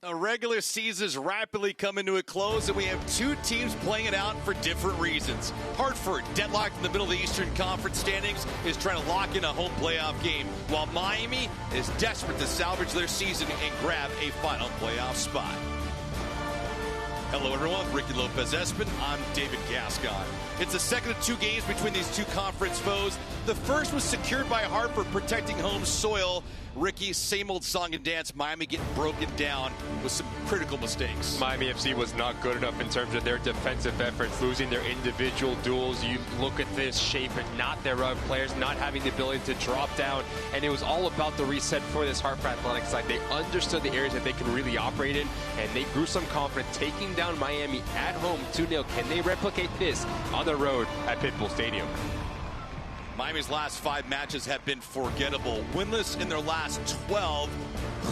A regular season is rapidly coming to a close, and we have two teams playing it out for different reasons. Hartford, deadlocked in the middle of the Eastern Conference standings, is trying to lock in a home playoff game, while Miami is desperate to salvage their season and grab a final playoff spot. Hello everyone, Ricky Lopez-Espin. I'm David Gascon. It's the second of two games between these two conference foes. The first was secured by Hartford, protecting home soil. Ricky, same old song and dance, Miami getting broken down with some critical mistakes. Miami FC was not good enough in terms of their defensive efforts, losing their individual duels. You look at this shape and not thereof, players not having the ability to drop down, and it was all about the reset for this Hartford Athletics side. They understood the areas that they can really operate in, and they grew some confidence, taking down Miami at home 2-0. Can they replicate this on the road at Pitbull Stadium? Miami's last 5 matches have been forgettable. Winless in their last 12.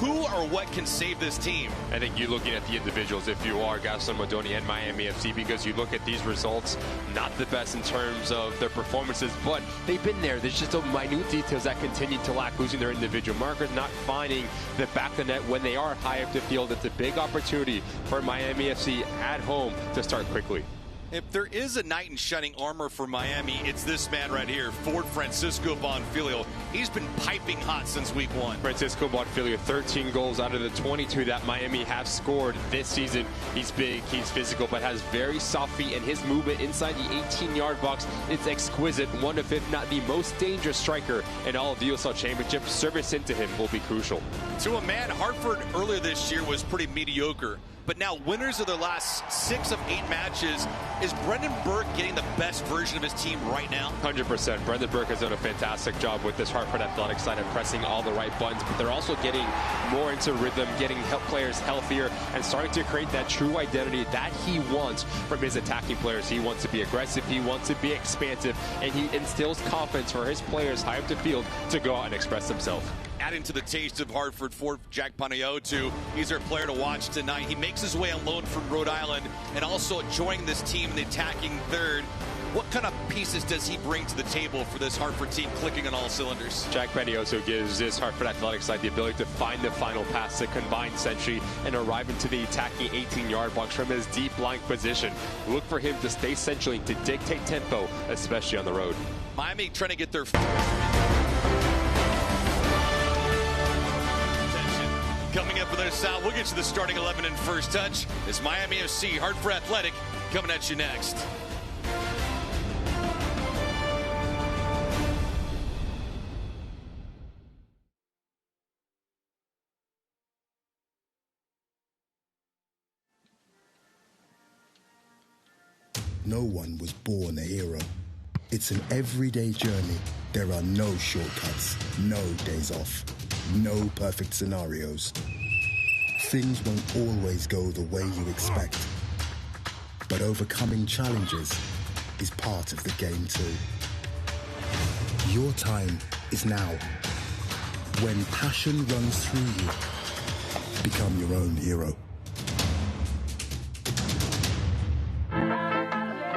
Who or what can save this team? I think you're looking at the individuals if you are Gaston Modoni and Miami FC, because you look at these results, not the best in terms of their performances, but they've been there. There's just those minute details that continue to lack, losing their individual markers, not finding the back of the net when they are high up the field. It's a big opportunity for Miami FC at home to start quickly. If there is a knight in shining armor for Miami, it's this man right here, Ford Francisco Bonfilio. He's been piping hot since week 1. Francisco Bonfilio, 13 goals out of the 22 that Miami have scored this season. He's big, he's physical, but has very soft feet, and his movement inside the 18-yard box is exquisite. One of, if not the most dangerous striker in all of the USL Championship. Service into him will be crucial. To a man, Hartford earlier this year was pretty mediocre. But now winners of their last 6 of 8 matches. Is Brendan Burke getting the best version of his team right now? 100%. Brendan Burke has done a fantastic job with this Hartford Athletics side of pressing all the right buttons, but they're also getting more into rhythm, getting players healthier, and starting to create that true identity that he wants from his attacking players. He wants to be aggressive, he wants to be expansive, and he instills confidence for his players high up the field to go out and express themselves. Adding to the taste of Hartford for Jack Panayotou, he's our player to watch tonight. He makes his way on loan from Rhode Island and also joining this team in the attacking third. What kind of pieces does he bring to the table for this Hartford team clicking on all cylinders? Jack Panayotou gives this Hartford Athletics side the ability to find the final pass, the combined century, and arrive into the attacking 18-yard box from his deep line position. Look for him to stay centrally, to dictate tempo, especially on the road. Miami trying to get their... Coming up with their sound, we'll get you the starting 11 in first touch. It's Miami FC, Hartford Athletic, coming at you next. No one was born a hero. It's an everyday journey. There are no shortcuts, no days off, no perfect scenarios. Things won't always go the way you expect. But overcoming challenges is part of the game too. Your time is now. When passion runs through you, become your own hero.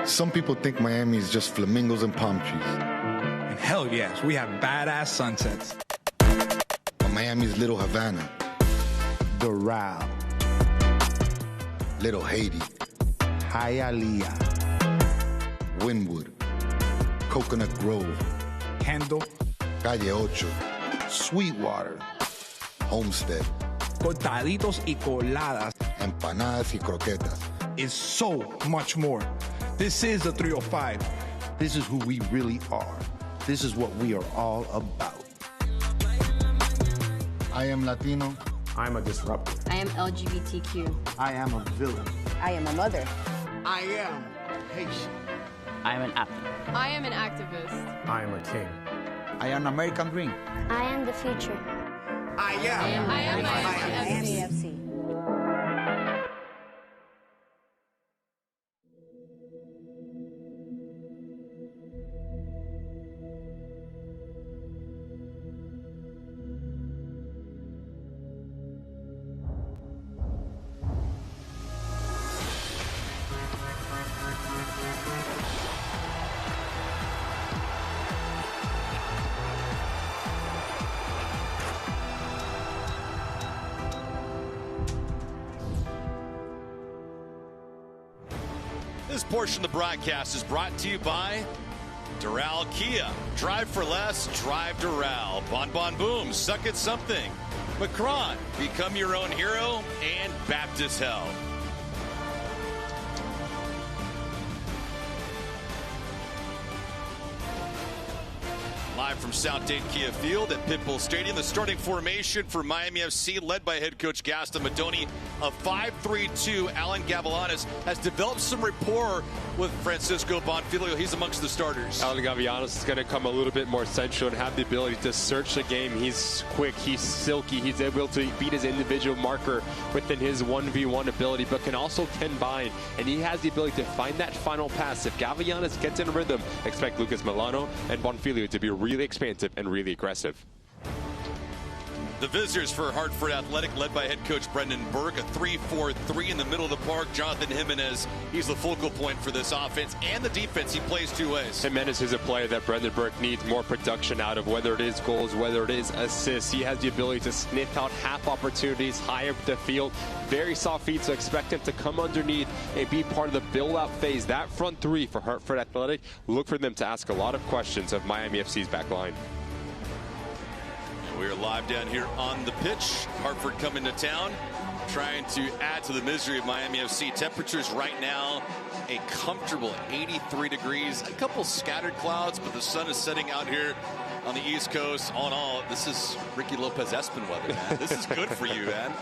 Some people think Miami is just flamingos and palm trees. And hell yes, we have badass sunsets. But Miami's Little Havana, Doral, Little Haiti, Hialeah, Wynwood, Coconut Grove, Kendall, Calle Ocho, Sweetwater, Homestead, cortaditos y coladas. empanadas y croquetas. Is so much more. This is the 305. This is who we really are. This is what we are all about. I am Latino. I'm a disruptor. I am LGBTQ. I am a villain. I am a mother. I am Haitian. I am an athlete. I am an activist. I am a king. I am American Dream. I am the future. I am Miami FC. This portion of the broadcast is brought to you by Doral Kia. Drive for less, drive Doral. Bon Bon Boom, suck at something. Macron, become your own hero. And Baptist Health. Live from South Dade Kia Field at Pitbull Stadium, the starting formation for Miami FC, led by head coach Gaston Madoni, a 5-3-2. Alan Gavilanes has developed some rapport with Francisco Bonfiglio. He's amongst the starters. Alan Gavilanes is going to come a little bit more central and have the ability to search the game. He's quick, he's silky, he's able to beat his individual marker within his 1v1 ability, but can also combine, and he has the ability to find that final pass. If Gavilanes gets in rhythm, expect Lucas Milano and Bonfiglio to be really expansive and really aggressive. The visitors for Hartford Athletic, led by head coach Brendan Burke, a 3-4-3 in the middle of the park. Jonathan Jimenez, he's the focal point for this offense and the defense. He plays two ways. Jimenez is a player that Brendan Burke needs more production out of, whether it is goals, whether it is assists. He has the ability to sniff out half opportunities, high up the field. Very soft feet, so expect him to come underneath and be part of the build-out phase. That front three for Hartford Athletic, look for them to ask a lot of questions of Miami FC's back line. We are live down here on the pitch. Hartford coming to town, trying to add to the misery of Miami FC. Temperatures right now, a comfortable 83 degrees. A couple scattered clouds, but the sun is setting out here on the East Coast. All in all, this is Ricky Lopez Espen weather, man. This is good for you, man.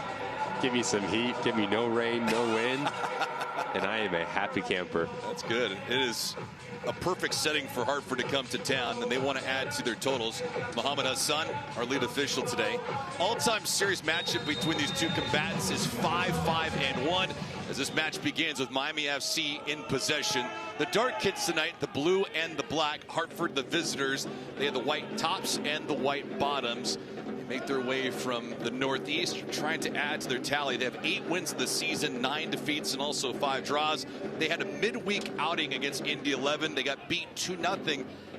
Give me some heat, give me no rain, no wind, and I am a happy camper. That's good. It is a perfect setting for Hartford to come to town, and they want to add to their totals. Mohamed Hassan, our lead official today. All-time series matchup between these two combatants is 5-5-1 as this match begins with Miami FC in possession. The dark kids tonight, the blue and the black. Hartford, the visitors, they have the white tops and the white bottoms. Make their way from the Northeast, trying to add to their tally. They have 8 wins of the season, 9 defeats, and also 5 draws. They had a midweek outing against Indy 11. They got beat 2-0.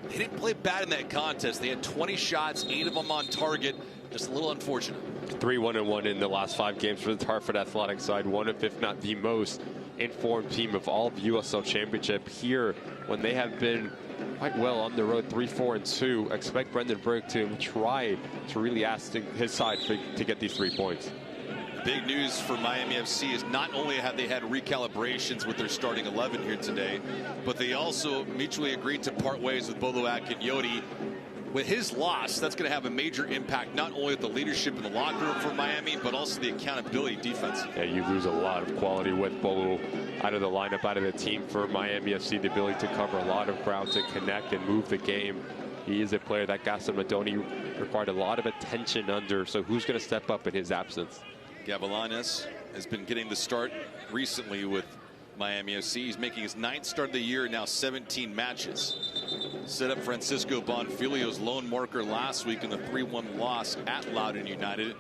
They didn't play bad in that contest. They had 20 shots, 8 of them on target. Just a little unfortunate. 3-1-1 in the last 5 games for the Hartford Athletic side. One of, if not the most informed team of all of the USL Championship. Here, when they have been quite well on the road, 3-4-2. Expect Brendan Burke to try to really ask his side to get these 3 points. Big news for Miami FC is not only have they had recalibrations with their starting 11 here today, but they also mutually agreed to part ways with Bolo Akinyoti. With his loss, that's going to have a major impact not only with the leadership in the locker room for Miami, but also the accountability defense. Yeah, you lose a lot of quality with Bolo out of the lineup, out of the team for Miami FC. The ability to cover a lot of ground, to connect and move the game. He is a player that Gaston Madoni required a lot of attention under, so who's going to step up in his absence? Gavilanes has been getting the start recently with Miami FC. He's making his 9th start of the year, now 17 matches. Set up Francisco Bonfiglio's lone marker last week in the 3-1 loss at Loudoun United.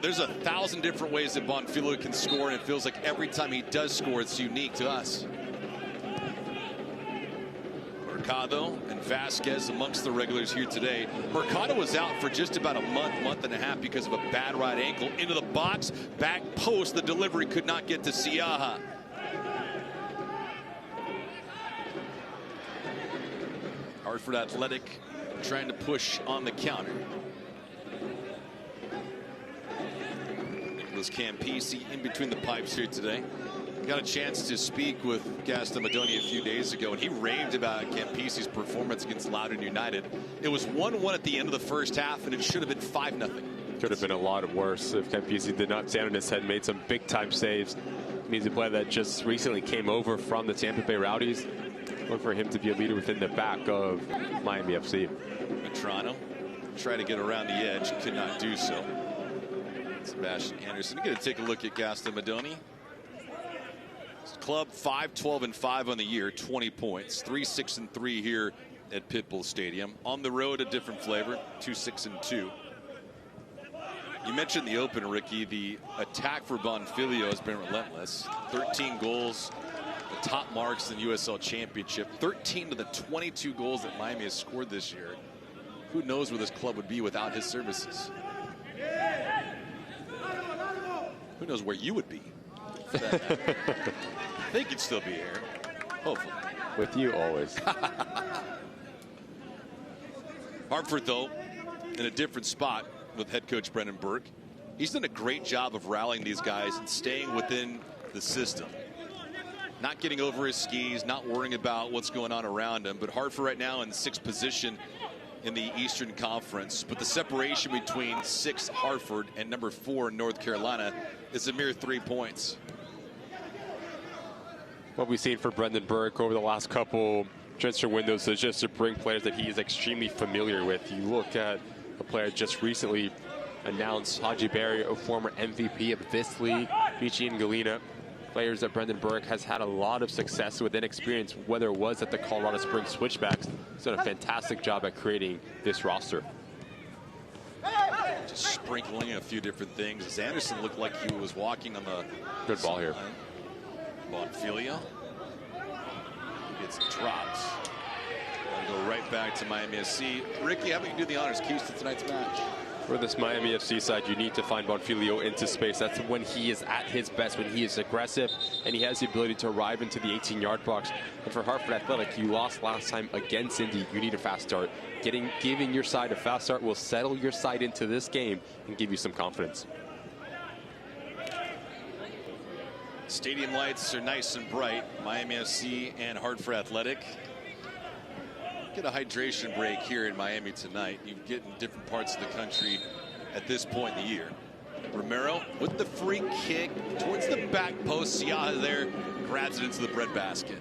There's 1,000 different ways that Bonfiglio can score, and it feels like every time he does score, it's unique to us. Mercado and Vasquez amongst the regulars here today. Mercado was out for just about a month and a half because of a bad right ankle. Into the box, back post, the delivery could not get to Siaha. Hartford Athletic trying to push on the counter. Nicholas Campisi in between the pipes here today. Got a chance to speak with Gaston Madoni a few days ago, and he raved about Campisi's performance against Loudoun United. It was 1-1 at the end of the first half, and it should have been 5-0. Could have been a lot worse if Campisi did not stand on his head, made some big-time saves. He's a player that just recently came over from the Tampa Bay Rowdies. Look for him to be a leader within the back of Miami FC. Toronto tried to get around the edge, could not do so. Sebastian Anderson. We're going to take a look at Gaston Madoni. Club 5-12-5 on the year, 20 points, 3-6-3 here at Pitbull Stadium. On the road, a different flavor, 2-6-2. You mentioned the open, Ricky. The attack for Bonfiglio has been relentless. 13 goals, the top marks in the USL Championship. 13 of the 22 goals that Miami has scored this year. Who knows where this club would be without his services? Who knows where you would be? I think you'd still be here. Hopefully. With you always. Hartford, though, in a different spot with head coach Brendan Burke. He's done a great job of rallying these guys and staying within the system. Not getting over his skis, not worrying about what's going on around him. But Hartford right now in the 6th position in the Eastern Conference. But the separation between 6th Hartford and number 4 in North Carolina is a mere 3 points. What we've seen for Brendan Burke over the last couple transfer windows is just to bring players that he is extremely familiar with. You look at a player just recently announced, Haji Barry, a former MVP of this league, Michi and Galena. Players that Brendan Burke has had a lot of success with and experience, whether it was at the Colorado Springs Switchbacks. He's done a fantastic job at creating this roster. Just sprinkling in a few different things. As Anderson looked like he was walking on the good ball here. Bonfiglio gets dropped. Go right back to Miami SC. Ricky, how about you do the honors keys to tonight's match? For this Miami FC side, you need to find Bonfiglio into space. That's when he is at his best, when he is aggressive and he has the ability to arrive into the 18-yard box. And for Hartford Athletic, you lost last time against Indy. You need a fast start. Giving your side a fast start will settle your side into this game and give you some confidence. Stadium lights are nice and bright. Miami FC and Hartford Athletic. Get a hydration break here in Miami tonight. You get in different parts of the country at this point in the year. Romero with the free kick towards the back post. Siaha there grabs it into the breadbasket.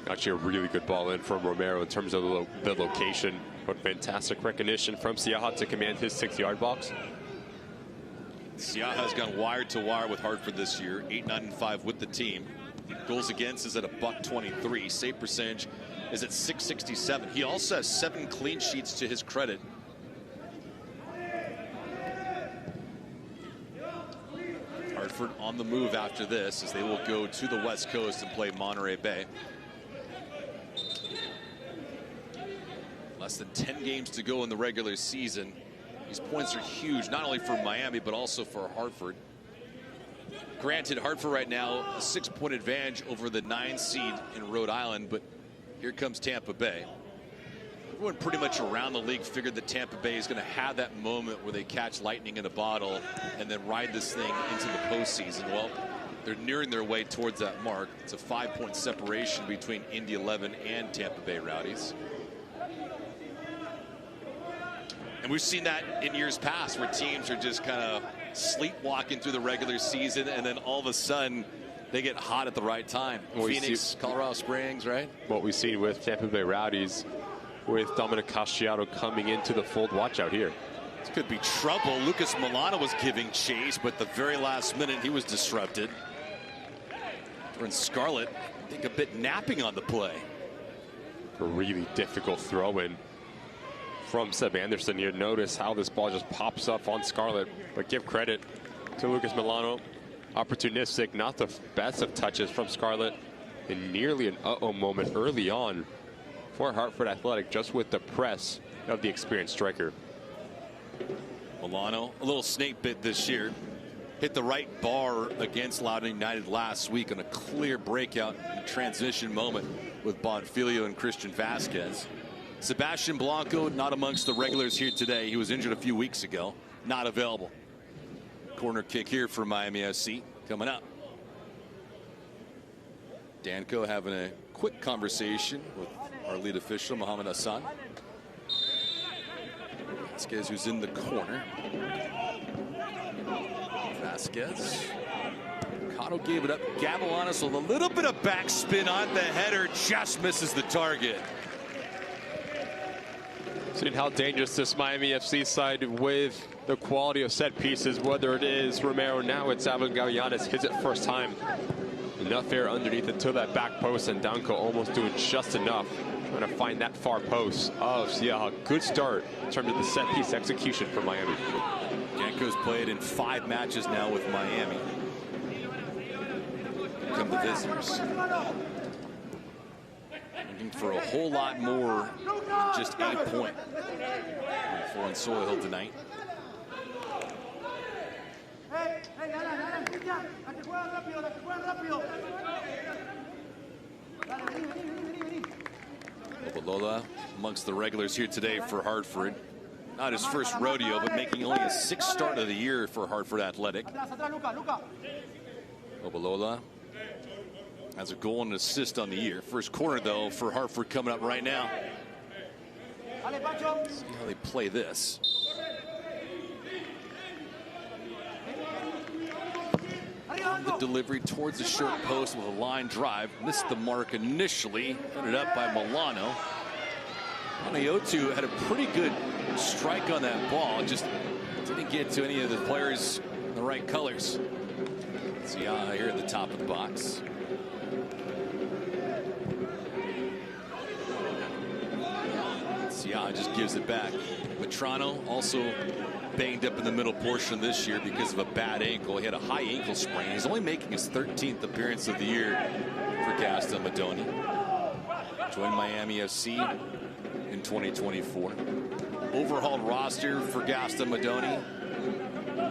Actually a really good ball in from Romero in terms of the location, but fantastic recognition from Siaha to command his 6-yard box. Siaha has gone wire to wire with Hartford this year, 8-9-5 with the team. Goals against is at $123. Save percentage is at .667. He also has 7 clean sheets to his credit. Hartford on the move after this as they will go to the West Coast and play Monterey Bay. Less than 10 games to go in the regular season. These points are huge, not only for Miami, but also for Hartford. Granted, Hartford right now a 6-point advantage over the 9 seed in Rhode Island, but here comes Tampa Bay. Everyone pretty much around the league figured that Tampa Bay is going to have that moment where they catch lightning in a bottle and then ride this thing into the postseason. Well, they're nearing their way towards that mark. It's a 5-point separation between Indy 11 and Tampa Bay Rowdies. And we've seen that in years past where teams are just kind of sleepwalking through the regular season and then all of a sudden they get hot at the right time. Well, Phoenix, Colorado Springs, right? What we've seen with Tampa Bay Rowdies with Dominic Castriato coming into the fold. Watch out here. This could be trouble. Lucas Milano was giving chase, but the very last minute he was disrupted. We're in Scarlett, I think a bit napping on the play. A really difficult throw-in from Seb Anderson here. Notice how this ball just pops up on Scarlett, but give credit to Lucas Milano. Opportunistic, not the best of touches from Scarlett, and nearly an uh-oh moment early on for Hartford Athletic, just with the press of the experienced striker. Milano, a little snake bit this year. Hit the right bar against Loudoun United last week on a clear breakout transition moment with Bonfiglio and Christian Vasquez. Sebastian Blanco not amongst the regulars here today. He was injured a few weeks ago. Not available. Corner kick here for Miami SC coming up. Danko having a quick conversation with our lead official, Mohamed Hassan. Vasquez, who's in the corner. Vasquez. Cotto gave it up. Gavilanes with a little bit of backspin on the header. Just misses the target. Seeing how dangerous this Miami FC side with the quality of set pieces, whether it is Romero, now it's Alvin Gavilanes, hits it first time. Enough air underneath until that back post, and Danko almost doing just enough. Trying to find that far post. Oh, see a good start in terms of the set piece execution for Miami. Danko's played in 5 matches now with Miami. Here come the visitors. Looking for a whole lot more than just a point for in Soil Hill tonight. Obalola amongst the regulars here today for Hartford. Not his first rodeo, but making only his 6th start of the year for Hartford Athletic. Obalola has a goal and an assist on the year. First corner, though, for Hartford coming up right now. See how they play this. On the delivery towards the short post with a line drive. Missed the mark initially. Ended up by Milano. Anayotu had a pretty good strike on that ball. Just didn't get to any of the players in the right colors. See here at the top of the box. Sia just gives it back. Matrano also banged up in the middle portion this year because of a bad ankle. He had a high ankle sprain. He's only making his 13th appearance of the year for Gaston Madoni. Joined Miami FC in 2024. Overhauled roster for Gaston Madoni.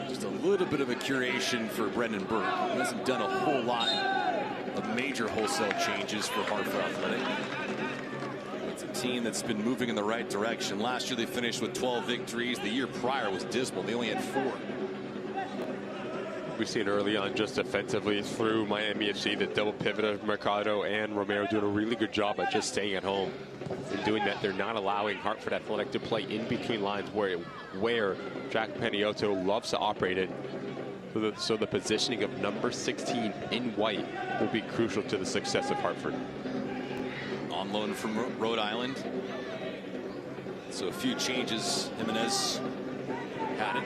Just a little bit of a curation for Brendan Burke. He hasn't done a whole lot of major wholesale changes for Hartford Athletic. It's a team that's been moving in the right direction. Last year they finished with 12 victories. The year prior was dismal. They only had 4. We've seen early on just defensively through Miami FC, the double pivot of Mercado and Romero doing a really good job at just staying at home. In doing that, they're not allowing Hartford Athletic to play in between lines where Jack Paniotto loves to operate it. So the positioning of number 16 in white will be crucial to the success of Hartford. On loan from Rhode Island. So a few changes. Jimenez had it.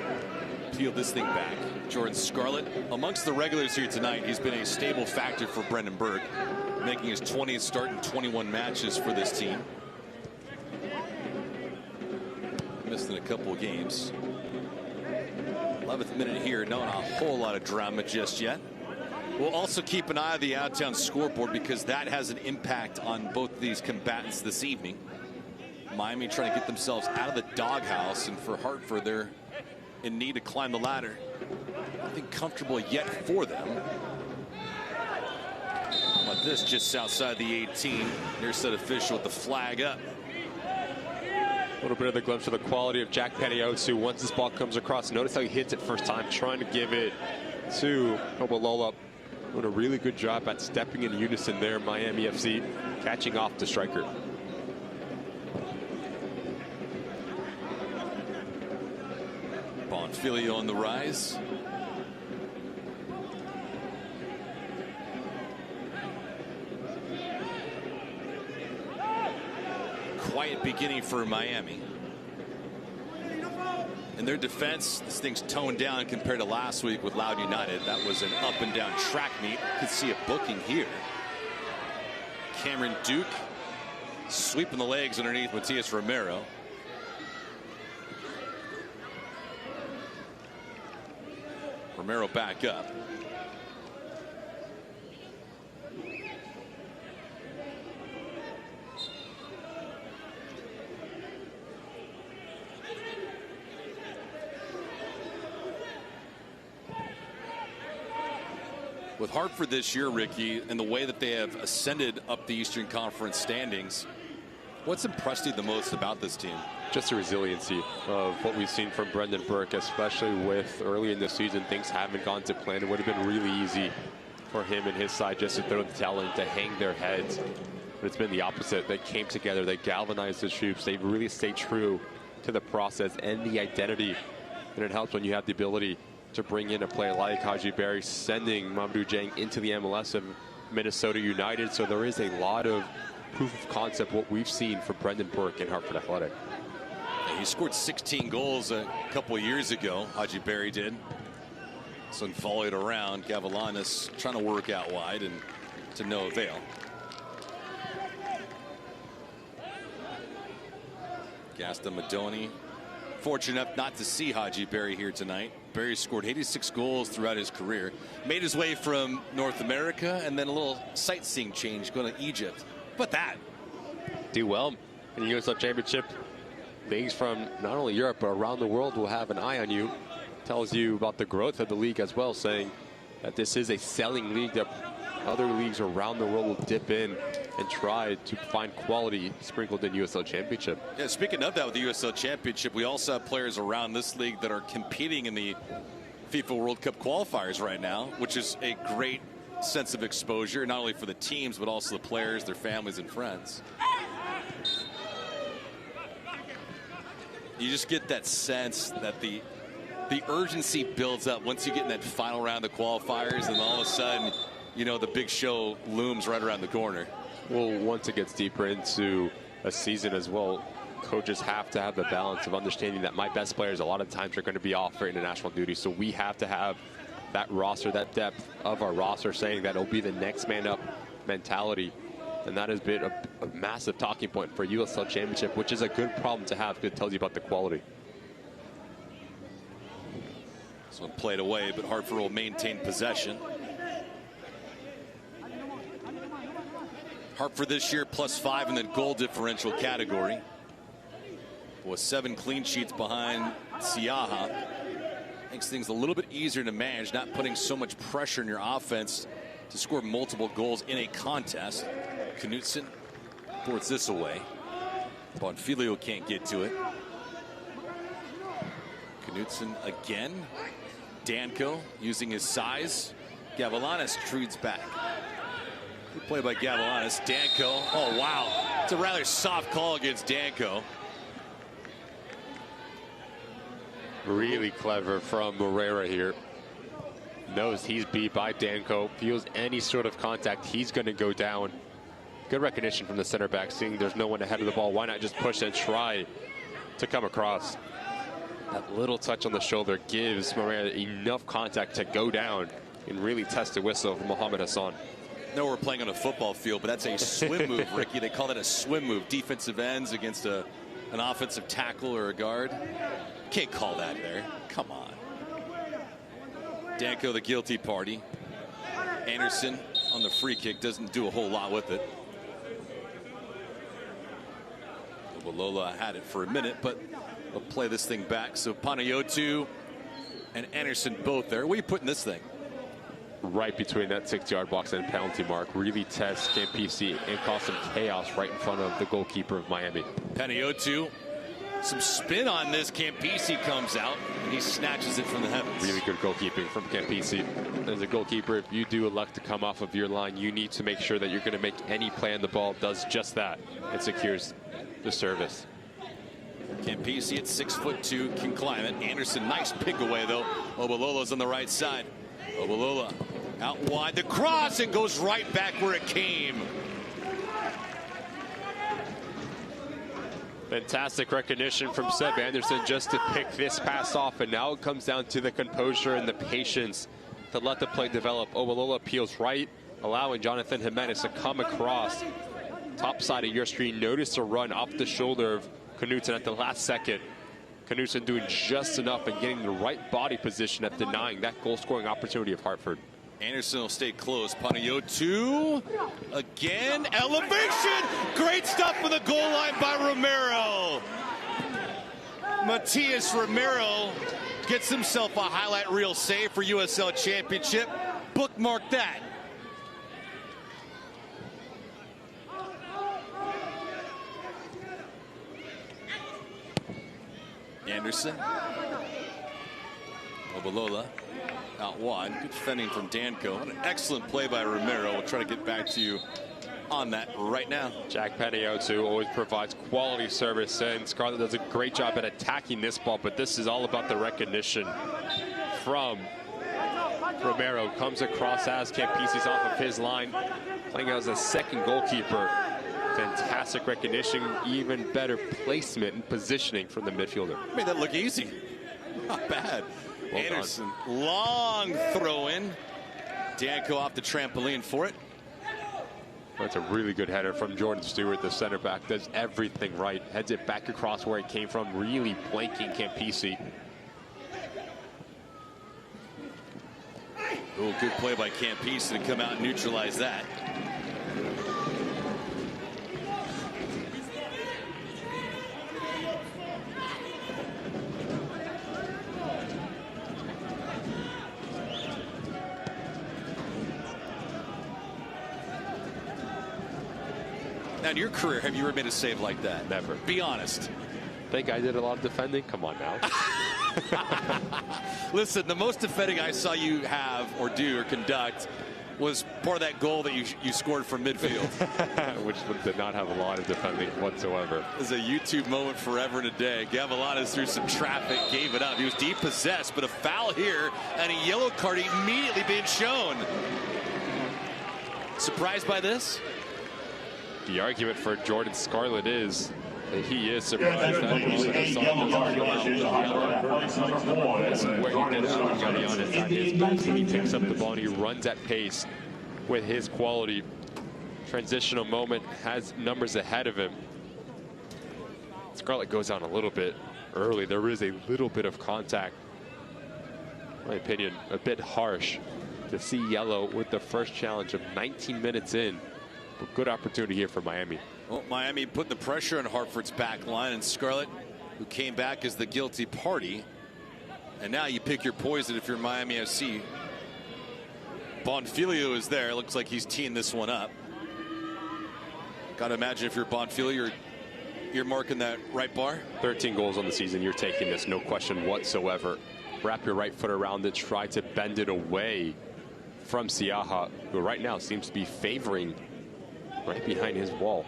Peeled this thing back. Jordan Scarlett, amongst the regulars here tonight, he's been a stable factor for Brendan Burke, making his 20th start in 21 matches for this team. Missed in a couple of games. 11th minute here, not a whole lot of drama just yet. We'll also keep an eye on the Outtown scoreboard because that has an impact on both these combatants this evening. Miami trying to get themselves out of the doghouse, and for Hartford, they're in need to climb the ladder. Nothing comfortable yet for them. But this just outside the 18. Near set official with the flag up. A little bit of the glimpse of the quality of Jack Paniotto once this ball comes across. Notice how he hits it first time, trying to give it to Obalola. Doing a really good job at stepping in unison there. Miami FC catching off the striker. Bonfilio on the rise. Quiet beginning for Miami. In their defense, this thing's toned down compared to last week with Loudoun United. That was an up and down track meet. You could see a booking here. Cameron Duke sweeping the legs underneath Matias Romero. Romero back up. With Hartford this year, Ricky, and the way that they have ascended up the Eastern Conference standings, what's impressed you the most about this team? Just the resiliency of what we've seen from Brendan Burke, especially with early in the season, things haven't gone to plan. It would have been really easy for him and his side just to throw the towel in, to hang their heads. But it's been the opposite. They came together, they galvanized the troops, they really stayed true to the process and the identity. And it helps when you have the ability to bring in a player like Haji Berry, sending Mamadou Dieng into the MLS of Minnesota United. So there is a lot of proof of concept what we've seen from Brendan Burke in Hartford Athletic. He scored 16 goals a couple of years ago. Haji Berry did. So volleyed around. Gavilanes trying to work out wide and to no avail. Gaston Madoni fortunate enough not to see Haji Berry here tonight. Berry scored 86 goals throughout his career. Made his way from North America and then a little sightseeing change going to Egypt. But that. Do well in the USL Championship. Things from not only Europe but around the world will have an eye on you. Tells you about the growth of the league as well, saying that this is a selling league that other leagues around the world will dip in and try to find quality sprinkled in USL Championship. Yeah, speaking of that, with the USL Championship, we also have players around this league that are competing in the FIFA World Cup qualifiers right now, which is a great sense of exposure, not only for the teams, but also the players, their families, and friends. You just get that sense that the urgency builds up once you get in that final round of qualifiers, and all of a sudden, you know, the big show looms right around the corner. Well, once it gets deeper into a season as well, coaches have to have the balance of understanding that my best players a lot of times are going to be off for international duty. So we have to have that roster, that depth of our roster, saying that it'll be the next man up mentality. And that has been a massive talking point for USL Championship, which is a good problem to have because it tells you about the quality. This one played away, but Hartford will maintain possession. Hartford this year +5 in the goal differential category, with 7 clean sheets behind Siaha. Makes things a little bit easier to manage, not putting so much pressure in your offense to score multiple goals in a contest. Knutson forces this away. Bonfilio can't get to it. Knutson again. Danko using his size. Gavilanes intrudes back. Good play by Gavilanes. Danko. Oh, wow. It's a rather soft call against Danko. Really clever from Moreira here. Knows he's beat by Danko. Feels any sort of contact, he's going to go down. Good recognition from the center back, seeing there's no one ahead of the ball. Why not just push and try to come across? That little touch on the shoulder gives Moreira enough contact to go down and really test the whistle of Mohamed Hassan. No, we're playing on a football field, but that's a swim move, Ricky. They call that a swim move. Defensive ends against an offensive tackle or a guard. Can't call that there. Come on. Danko, the guilty party. Anderson on the free kick, doesn't do a whole lot with it. Lola had it for a minute, but we'll play this thing back. So Panayotou and Anderson both there. Where are you putting this thing? Right between that 6-yard box and penalty mark. Really tests Campisi and cause some chaos right in front of the goalkeeper of Miami. Panayotou, some spin on this. Campisi comes out and he snatches it from the heavens. Really good goalkeeping from Campisi. As a goalkeeper, if you do elect to come off of your line, you need to make sure that you're going to make any play on the ball does just that. It secures the service. Campisi at 6'2" can climb it. Anderson, nice pick away though. Obalola's on the right side. Obalola out wide, the cross, and goes right back where it came. Fantastic recognition from Seb Anderson just to pick this pass off, and now it comes down to the composure and the patience to let the play develop. Obalola peels right, allowing Jonathan Jimenez to come across. Top side of your screen, notice a run off the shoulder of Knutson at the last second. Knutson doing just enough and getting the right body position at denying that goal-scoring opportunity of Hartford. Anderson will stay close. Panayotou again, elevation, great stuff for the goal line by Romero. Matias Romero gets himself a highlight reel save for USL Championship. Bookmark that. Anderson. Obalola out wide. Good defending from Danko. An excellent play by Romero. We'll try to get back to you on that right now. Jack Panayotou always provides quality service, and Scarlett does a great job at attacking this ball, but this is all about the recognition from Romero. Comes across as Campisi's off of his line, playing as a second goalkeeper. Fantastic recognition, even better placement and positioning from the midfielder. Made that look easy. Not bad. Well Anderson, done. Long throw in. Danko off the trampoline for it. That's a really good header from Jordan Stewart, the center back. Does everything right. Heads it back across where it came from, really blanking Campisi. Oh, good play by Campisi to come out and neutralize that. Now, in your career, have you ever made a save like that? Never. Be honest. Think I did a lot of defending? Come on now. Listen, the most defending I saw you have or do or conduct was part of that goal that you scored from midfield. Which did not have a lot of defending whatsoever. It was a YouTube moment forever and a day. Gavilanes through some traffic, gave it up. He was depossessed, but a foul here and a yellow card immediately being shown. Surprised by this? The argument for Jordan Scarlett is that he is surprised that where he did Gavilanes at his best. He picks up the ball and he runs at pace with his quality. Transitional moment, has numbers ahead of him. Scarlett goes down a little bit early. There is a little bit of contact. In my opinion, a bit harsh to see yellow with the first challenge of 19 minutes in. But good opportunity here for Miami. Well, Miami put the pressure on Hartford's back line, and Scarlett, who came back as the guilty party. And now you pick your poison if you're Miami FC. Bonfilio is there. Looks like he's teeing this one up. Got to imagine if you're Bonfilio, you're marking that right bar. 13 goals on the season. You're taking this, no question whatsoever. Wrap your right foot around it. Try to bend it away from Siaha, who right now seems to be favoring right behind his wall.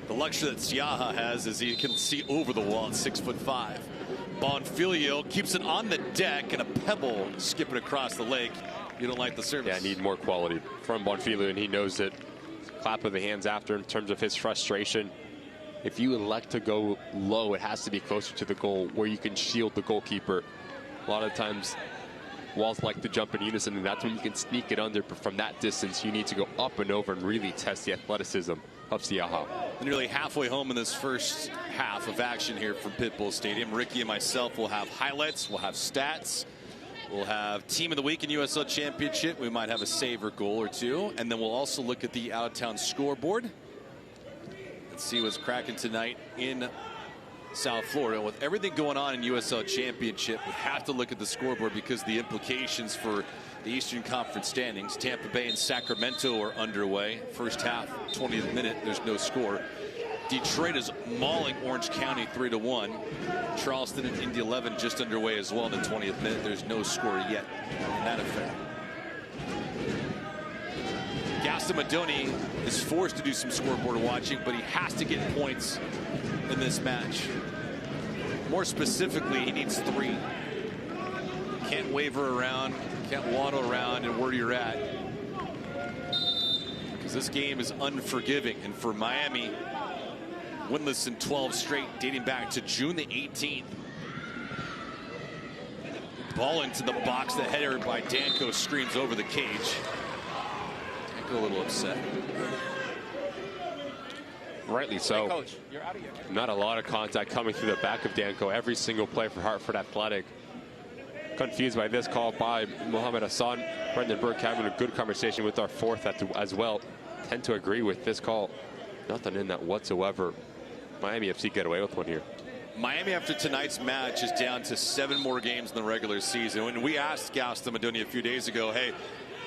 The luxury that Siaha has is he can see over the wall at 6'5". Bonfilio keeps it on the deck, and a pebble skipping across the lake. You don't like the service. Yeah, need more quality from Bonfilio, and he knows it. Clap of the hands after in terms of his frustration. If you elect to go low, it has to be closer to the goal where you can shield the goalkeeper. A lot of times, walls like to jump in unison, and that's when you can sneak it under. But from that distance, you need to go up and over and really test the athleticism of Siaha. Nearly halfway home in this first half of action here from Pitbull Stadium. Ricky and myself will have highlights, we'll have stats, we'll have team of the week in USL Championship. We might have a save or goal or two, and then we'll also look at the out-of-town scoreboard and see what's cracking tonight in South Florida. With everything going on in USL Championship, we have to look at the scoreboard because the implications for the Eastern Conference standings. Tampa Bay and Sacramento are underway. First half, 20th minute, there's no score. Detroit is mauling Orange County 3-1. Charleston and Indy 11 just underway as well in the 20th minute. There's no score yet in that affair. Gaston Madoni is forced to do some scoreboard watching, but he has to get points in this match. More specifically, he needs 3. Can't waver around, can't waddle around and where you're at, because this game is unforgiving. And for Miami, winless in 12 straight dating back to June the 18th. Ball into the box. The header by Danko screams over the cage. Danko a little upset. Rightly so. Hey, Coach, you're out of here. Not a lot of contact coming through the back of Danko. Every single play for Hartford Athletic. Confused by this call by Mohamed Hassan. Brendan Burke having a good conversation with our fourth as well. Tend to agree with this call. Nothing in that whatsoever. Miami FC get away with one here. Miami, after tonight's match, is down to 7 more games in the regular season. When we asked Gaston Madoni a few days ago, hey,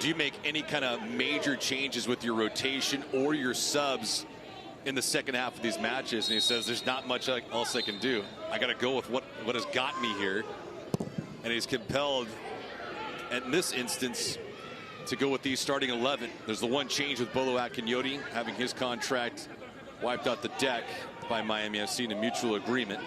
do you make any kind of major changes with your rotation or your subs in the second half of these matches? And he says there's not much else I can do. I got to go with what has got me here. And he's compelled, in this instance, to go with the starting 11. There's the one change with Bolo Akinyoti having his contract wiped out the deck by Miami FC in a mutual agreement.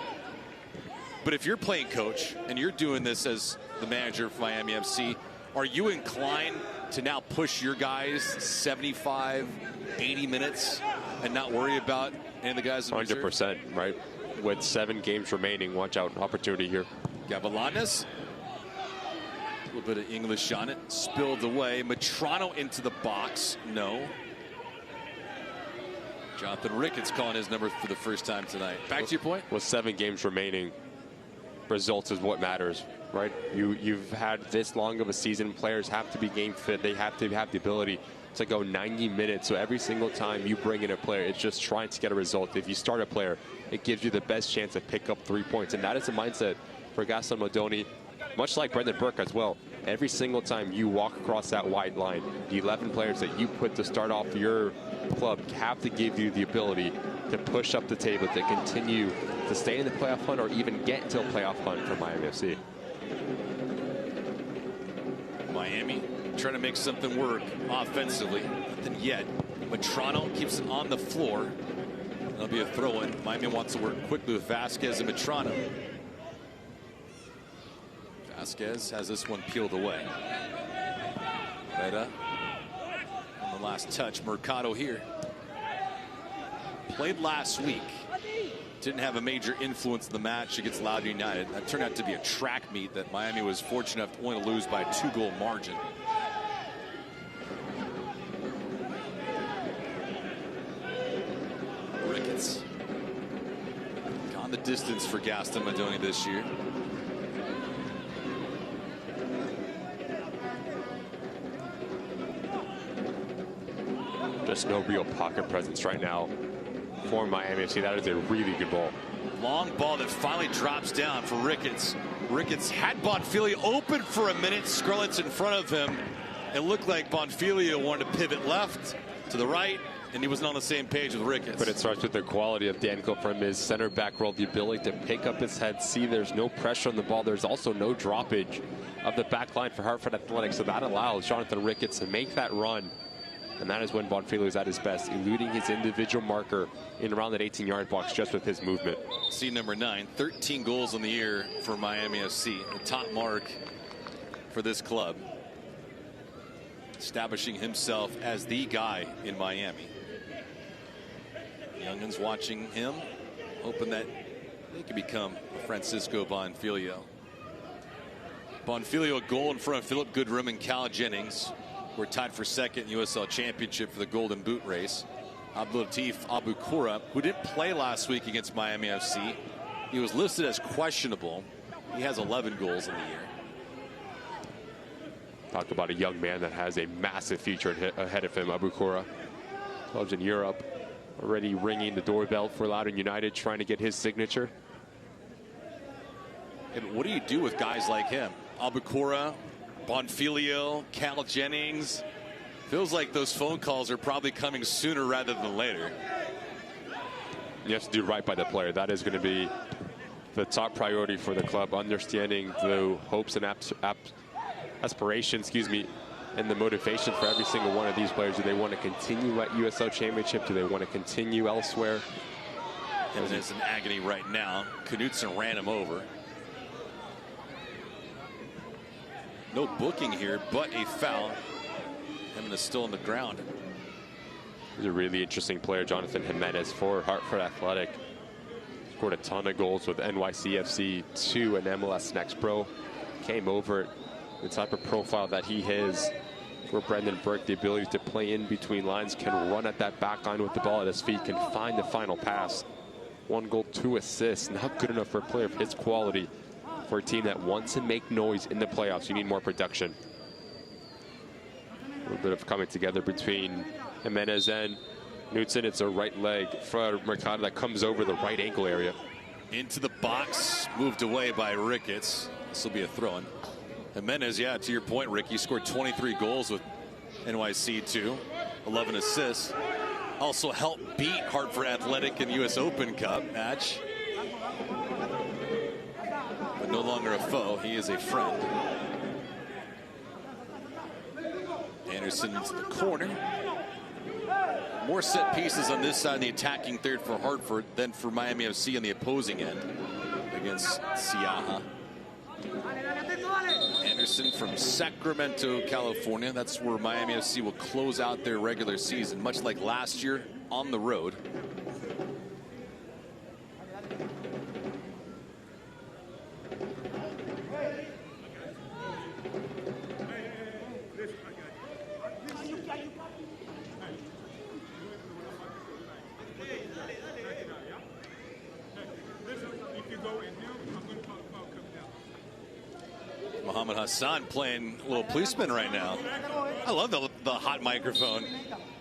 But if you're playing coach and you're doing this as the manager of Miami FC, are you inclined to now push your guys 75, 80 minutes and not worry about any of the guys in reserve? 100%, right? With 7 games remaining, watch out, opportunity here. Gavilanes. A little bit of English on it. Spilled away. Matrano into the box. No. Jonathan Ricketts calling his number for the first time tonight. Back to your point. With 7 games remaining, results is what matters, right? You've had this long of a season. Players have to be game fit. They have to have the ability to go 90 minutes. So every single time you bring in a player, it's just trying to get a result. If you start a player, it gives you the best chance to pick up 3 points. And that is the mindset for Gaston Madoni, much like Brendan Burke as well. Every single time you walk across that white line, the 11 players that you put to start off your club have to give you the ability to push up the table, to continue to stay in the playoff hunt or even get into a playoff hunt for Miami FC. Miami trying to make something work offensively. Nothing yet. Matrano keeps it on the floor. That'll be a throw-in. Miami wants to work quickly with Vasquez and Matrano. Vasquez has this one peeled away. Reda on the last touch. Mercado here. Played last week. Didn't have a major influence in the match against Loudoun United. That turned out to be a track meet that Miami was fortunate enough to only lose by a 2-goal margin. Ricketts. Gone the distance for Gaston Madoni this year. Just no real pocket presence right now for Miami FC. That is a really good ball. Long ball that finally drops down for Ricketts. Ricketts had Bonfiglio open for a minute. Skrulets in front of him. It looked like Bonfiglio wanted to pivot left to the right, and he wasn't on the same page with Ricketts. But it starts with the quality of Danko from his center back role, the ability to pick up his head, see there's no pressure on the ball. There's also no droppage of the back line for Hartford Athletics, so that allows Jonathan Ricketts to make that run. And that is when Bonfiglio is at his best, eluding his individual marker in around that 18-yard box just with his movement. See number 9, 13 goals on the year for Miami FC, the top mark for this club. Establishing himself as the guy in Miami. Youngins watching him, hoping that they can become a Francisco Bonfiglio. Bonfiglio a goal in front of Philip Goodrum and Cal Jennings. We're tied for second in USL Championship for the Golden Boot race. Abdulatif Abukura, who didn't play last week against Miami FC. He was listed as questionable. He has 11 goals in the year. Talk about a young man that has a massive future ahead of him. Abukura, clubs in Europe, already ringing the doorbell for Loudoun United, trying to get his signature. And what do you do with guys like him? Abukura, Bonfiglio, Cal Jennings. Feels like those phone calls are probably coming sooner rather than later. You have to do right by the player. That is going to be the top priority for the club, understanding the hopes and aspirations, and the motivation for every single one of these players. Do they want to continue at USL Championship? Do they want to continue elsewhere? And it's in agony right now. Knutson ran him over. No booking here, but a foul. Him is still on the ground. He's a really interesting player, Jonathan Jimenez, for Hartford Athletic. Scored a ton of goals with NYCFC 2 and MLS Next Pro. Came over the type of profile that he has for Brendan Burke, the ability to play in between lines, can run at that back line with the ball at his feet, can find the final pass. 1 goal, 2 assists. Not good enough for a player of his quality. For a team that wants to make noise in the playoffs, you need more production. A little bit of coming together between Jimenez and Knutson. It's a right leg for Mercado that comes over the right ankle area. Into the box, moved away by Ricketts. This will be a throw-in. Jimenez, yeah, to your point, Rick, he scored 23 goals with NYC2, 11 assists. Also helped beat Hartford Athletic in the US Open Cup match. But no longer a foe, he is a friend. Anderson into the corner. More set pieces on this side in the attacking third for Hartford than for Miami FC on the opposing end against Siaha. Anderson from Sacramento, California. That's where Miami FC will close out their regular season, much like last year on the road. Mohamed Hassan playing a little policeman right now. I love the hot microphone.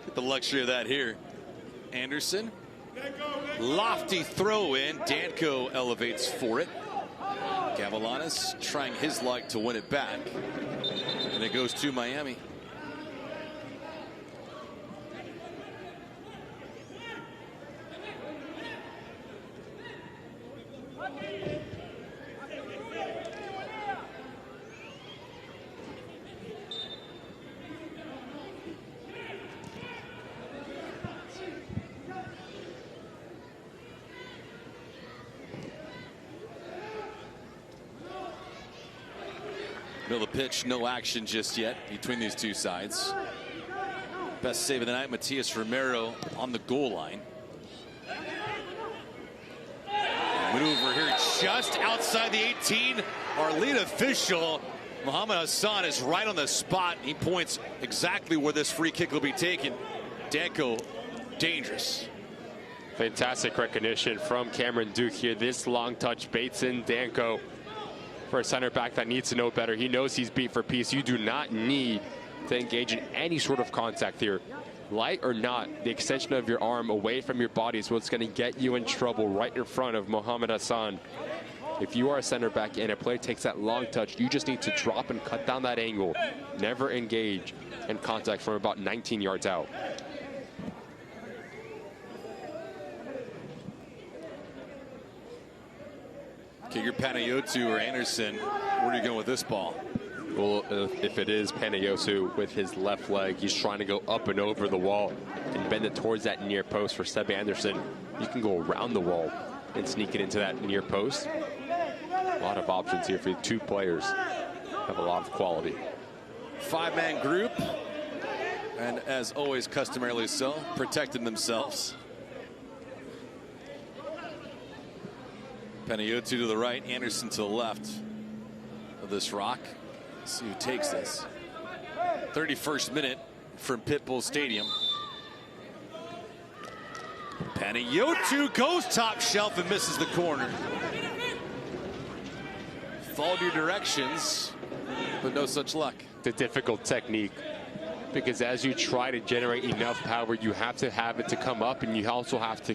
Get the luxury of that here. Anderson. Lofty throw in. Danko elevates for it. Gavilanes trying his luck to win it back. it goes to Miami. Middle of the pitch, no action just yet between these two sides. Best save of the night, Matias Romero on the goal line. Maneuver here just outside the 18. Our lead official, Mohamed Hassan, is right on the spot. He points exactly where this free kick will be taken. Danko, dangerous. Fantastic recognition from Cameron Duke here. This long touch baits in Danko. For a center back that needs to know better, he knows he's beat for peace. You do not need to engage in any sort of contact here. Light or not, the extension of your arm away from your body is what's going to get you in trouble right in front of Mohamed Hassan. If you are a center back and a player takes that long touch, you just need to drop and cut down that angle. Never engage in contact from about 19 yards out. Okay, you're Panayotou or Anderson. Where are you going with this ball? Well, if it is Panayotou with his left leg, he's trying to go up and over the wall and bend it towards that near post. For Seb Anderson, you can go around the wall and sneak it into that near post. A lot of options here for the two players. Have a lot of quality. Five-man group, and as always, customarily so, protecting themselves. Panayotou to the right, Anderson to the left of this rock. Let's see who takes this. 31st minute from Pitbull Stadium. Panayotou goes top shelf and misses the corner. Followed your directions, but no such luck. It's a difficult technique, because as you try to generate enough power, you have to have it to come up, and you also have to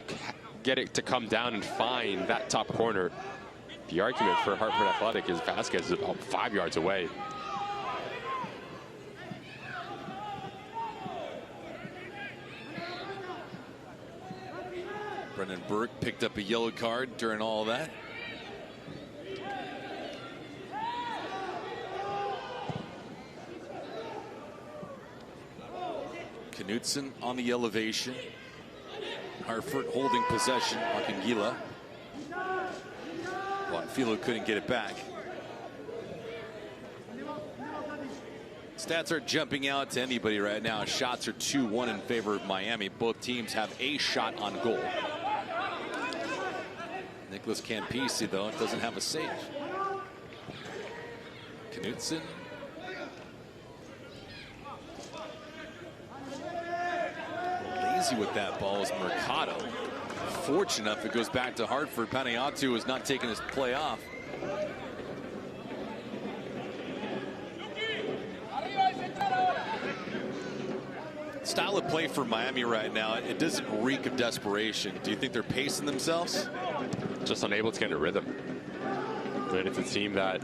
get it to come down and find that top corner. The argument for Hartford Athletic is Vasquez is about 5 yards away. Brendan Burke picked up a yellow card during all that. Knutson on the elevation. Hartford holding possession. Makangila. Bonfilo couldn't get it back. Stats are jumping out to anybody right now. Shots are 2-1 in favor of Miami. Both teams have a shot on goal. Nicholas Campisi, though, doesn't have a save. Knutson. Lazy with that ball is Mercado. Fortunate enough, it goes back to Hartford. Panayotou is not taking his play off. Style of play for Miami right now, it doesn't reek of desperation. Do you think they're pacing themselves? Just unable to get a rhythm. But it's a team that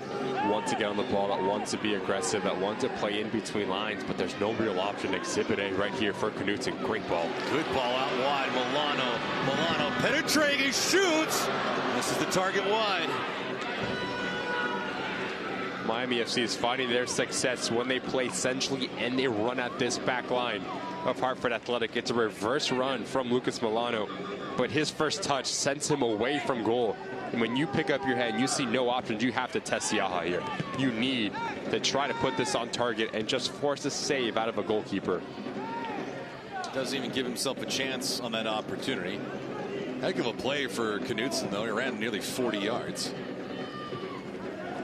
wants to get on the ball, that wants to be aggressive, that wants to play in between lines, but there's no real option. Exhibit A right here for Knutson. Great ball. Good ball out wide. Milano penetrating, he shoots. This is the target wide. Miami FC is finding their success when they play centrally and they run at this back line of Hartford Athletic. It's a reverse run from Lucas Milano, but his first touch sends him away from goal. And when you pick up your head and you see no options, you have to test Siaha here. You need to try to put this on target and just force a save out of a goalkeeper. Doesn't even give himself a chance on that opportunity. Heck of a play for Knutson, though. He ran nearly 40 yards.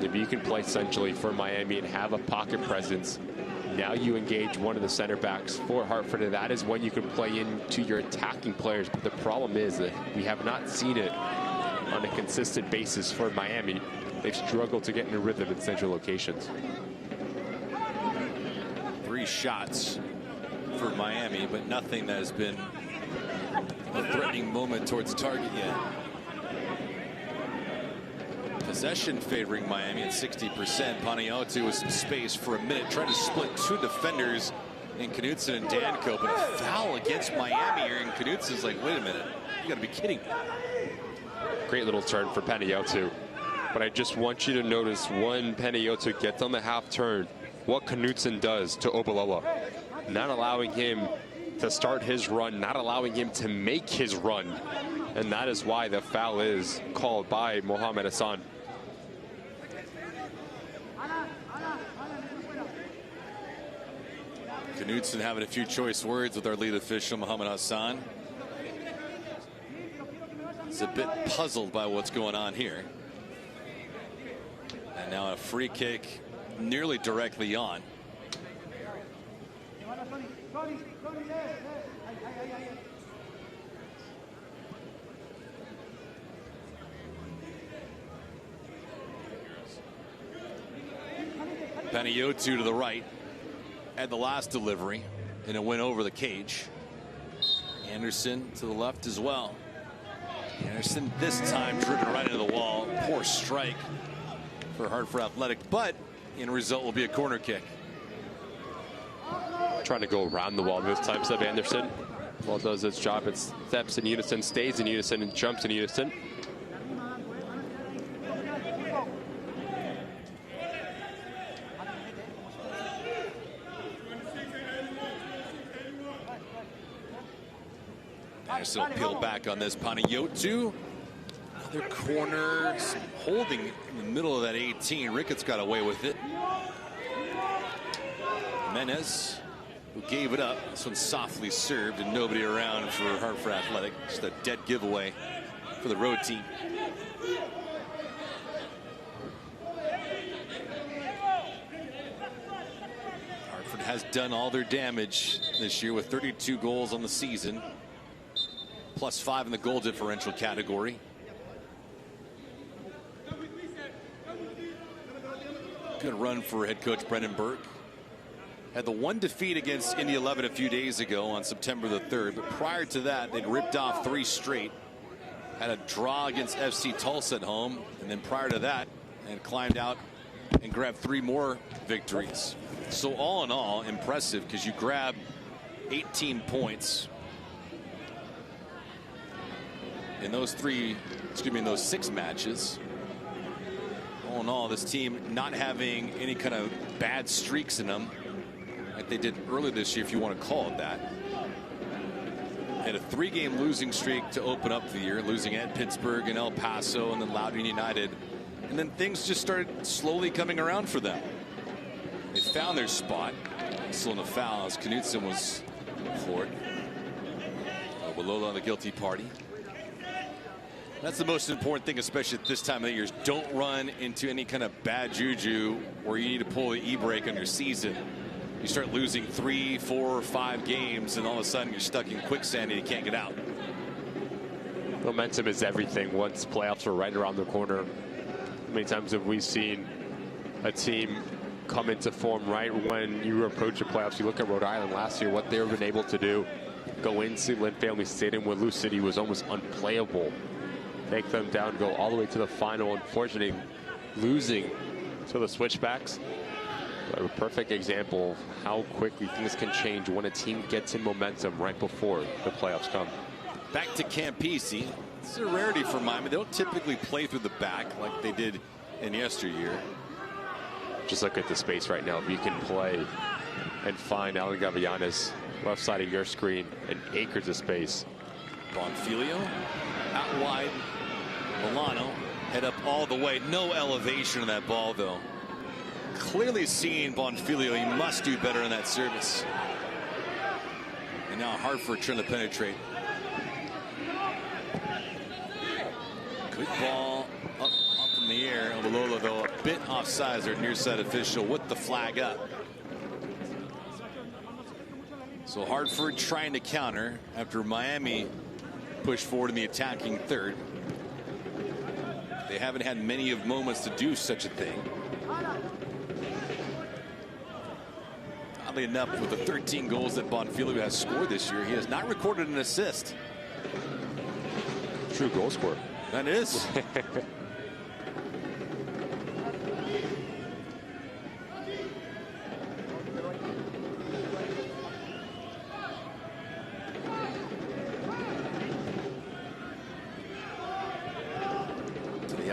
If you can play centrally for Miami and have a pocket presence, now you engage one of the center backs for Hartford, and that is when you can play into your attacking players. But the problem is that we have not seen it on a consistent basis for Miami. They've struggled to get in a rhythm in central locations. 3 shots for Miami, but nothing that has been a threatening moment towards target yet. Possession favoring Miami at 60%. Paniotto with some space for a minute, trying to split two defenders in Knutson and Danko, but a foul against Miami here, and Knutson's like, wait a minute, you got to be kidding me. Great little turn for Paniotto. But I just want you to notice when Paniotto gets on the half turn, what Knutson does to Obalala. Not allowing him to start his run, not allowing him to make his run. And that is why the foul is called by Mohamed Hassan. Knutson having a few choice words with our lead official, Mohamed Hassan. He's a bit puzzled by what's going on here. And now a free kick nearly directly on. Paniotto to the right at the last delivery, and it went over the cage. Anderson to the left as well. Anderson this time driven right into the wall. Poor strike for Hartford Athletic, but in result will be a corner kick. Trying to go around the wall this time, Seb Anderson. Well, does its job. It steps in unison, stays in unison, and jumps in unison. Anderson will peel back on this. Paniotto. Another corner, holding in the middle of that 18. Ricketts got away with it. Menez, who gave it up. This one softly served and nobody around for Hartford Athletic. Just a dead giveaway for the road team. Hartford has done all their damage this year with 32 goals on the season. +5 in the goal differential category. Good run for head coach Brendan Burke. Had the one defeat against Indy 11 a few days ago on September the 3rd, but prior to that they'd ripped off 3 straight. Had a draw against FC Tulsa at home, and then prior to that had climbed out and grabbed 3 more victories. So all in all, impressive, because you grab 18 points in those 6 matches. All in all, this team not having any kind of bad streaks in them like they did earlier this year, if you want to call it that. Had a 3-game losing streak to open up the year, losing at Pittsburgh and El Paso and then Loudoun United. And then things just started slowly coming around for them. They found their spot. Still in a foul as Knutson was floored. Obalala on the guilty party. That's the most important thing, especially at this time of the year, is don't run into any kind of bad juju where you need to pull the e-brake on your season. You start losing 3, 4, 5 games, and all of a sudden you're stuck in quicksand and you can't get out. Momentum is everything once playoffs are right around the corner. How many times have we seen a team come into form right when you approach the playoffs? You look at Rhode Island last year, what they've been able to do. Go into Lynn Family Stadium with Lou City was almost unplayable. Take them down, go all the way to the final, unfortunately losing to the Switchbacks. But a perfect example of how quickly things can change when a team gets in momentum right before the playoffs come. Back to Campisi. It's a rarity for Miami. They don't typically play through the back like they did in yesteryear. Just look at the space right now. If you can play and find Alan Gavillanes left side of your screen and acres of space. Bonfilio out wide. Milano head up all the way. No elevation in that ball, though. Clearly seeing Bonfilio, he must do better in that service. And now Hartford trying to penetrate. Good ball up in the air. Obalala, though, a bit offsides. Their near side official with the flag up. So Hartford trying to counter after Miami pushed forward in the attacking third. They haven't had many of moments to do such a thing. Oddly enough, with the 13 goals that Bonfilio has scored this year, he has not recorded an assist. True goal scorer. That is.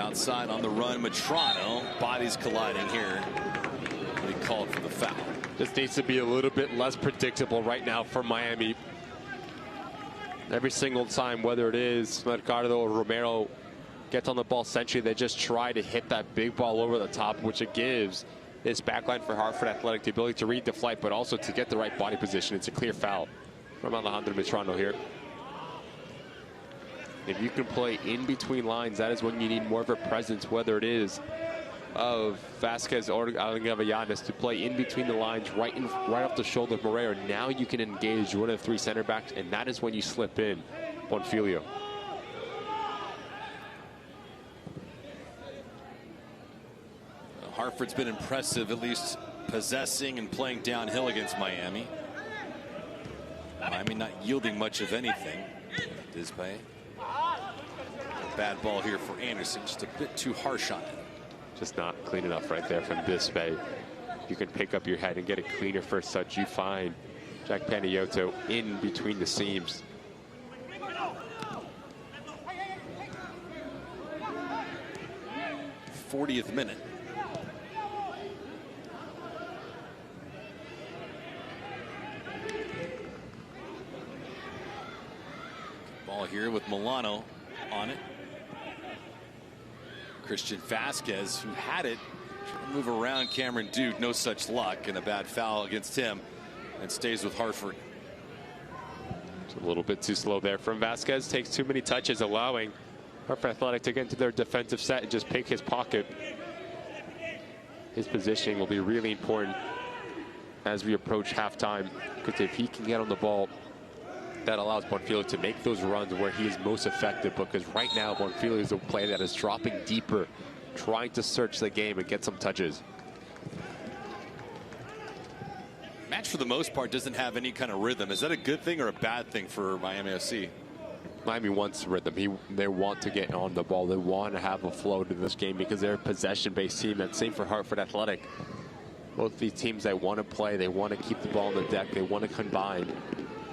outside on the run. Matrano, bodies colliding here. They called for the foul. This needs to be a little bit less predictable right now for Miami. Every single time, whether it is Mercado or Romero gets on the ball century, they just try to hit that big ball over the top, which it gives this backline for Hartford Athletic the ability to read the flight, but also to get the right body position. It's a clear foul from Alejandro Matrano here. If you can play in between lines, that is when you need more of a presence, whether it is of Vasquez or Avellanes to play in between the lines, right off the shoulder of Moreira. Now you can engage one of the 3 center backs, and that is when you slip in Bonfilio. Hartford's been impressive, at least possessing and playing downhill against Miami. Miami not yielding much of anything. Disbay. Bad ball here for Anderson, just a bit too harsh on it. Just not clean enough right there from Disbay. You can pick up your head and get it cleaner first touch. You find Jack Panayiotou in between the seams. '40th minute. Ball here with Milano on it. Christian Vasquez, who had it, trying to move around Cameron Duke. No such luck, and a bad foul against him, and stays with Hartford. It's a little bit too slow there from Vasquez. Takes too many touches, allowing Hartford Athletic to get into their defensive set and just pick his pocket. His positioning will be really important as we approach halftime, because if he can get on the ball, that allows Bonfilio to make those runs where he is most effective, because right now Bonfilio is a player that is dropping deeper, trying to search the game and get some touches. Match for the most part doesn't have any kind of rhythm. Is that a good thing or a bad thing for Miami FC? Miami wants rhythm. They want to get on the ball. They want to have a flow to this game because they're a possession-based team. And same for Hartford Athletic. Both these teams, they want to play. They want to keep the ball on the deck. They want to combine.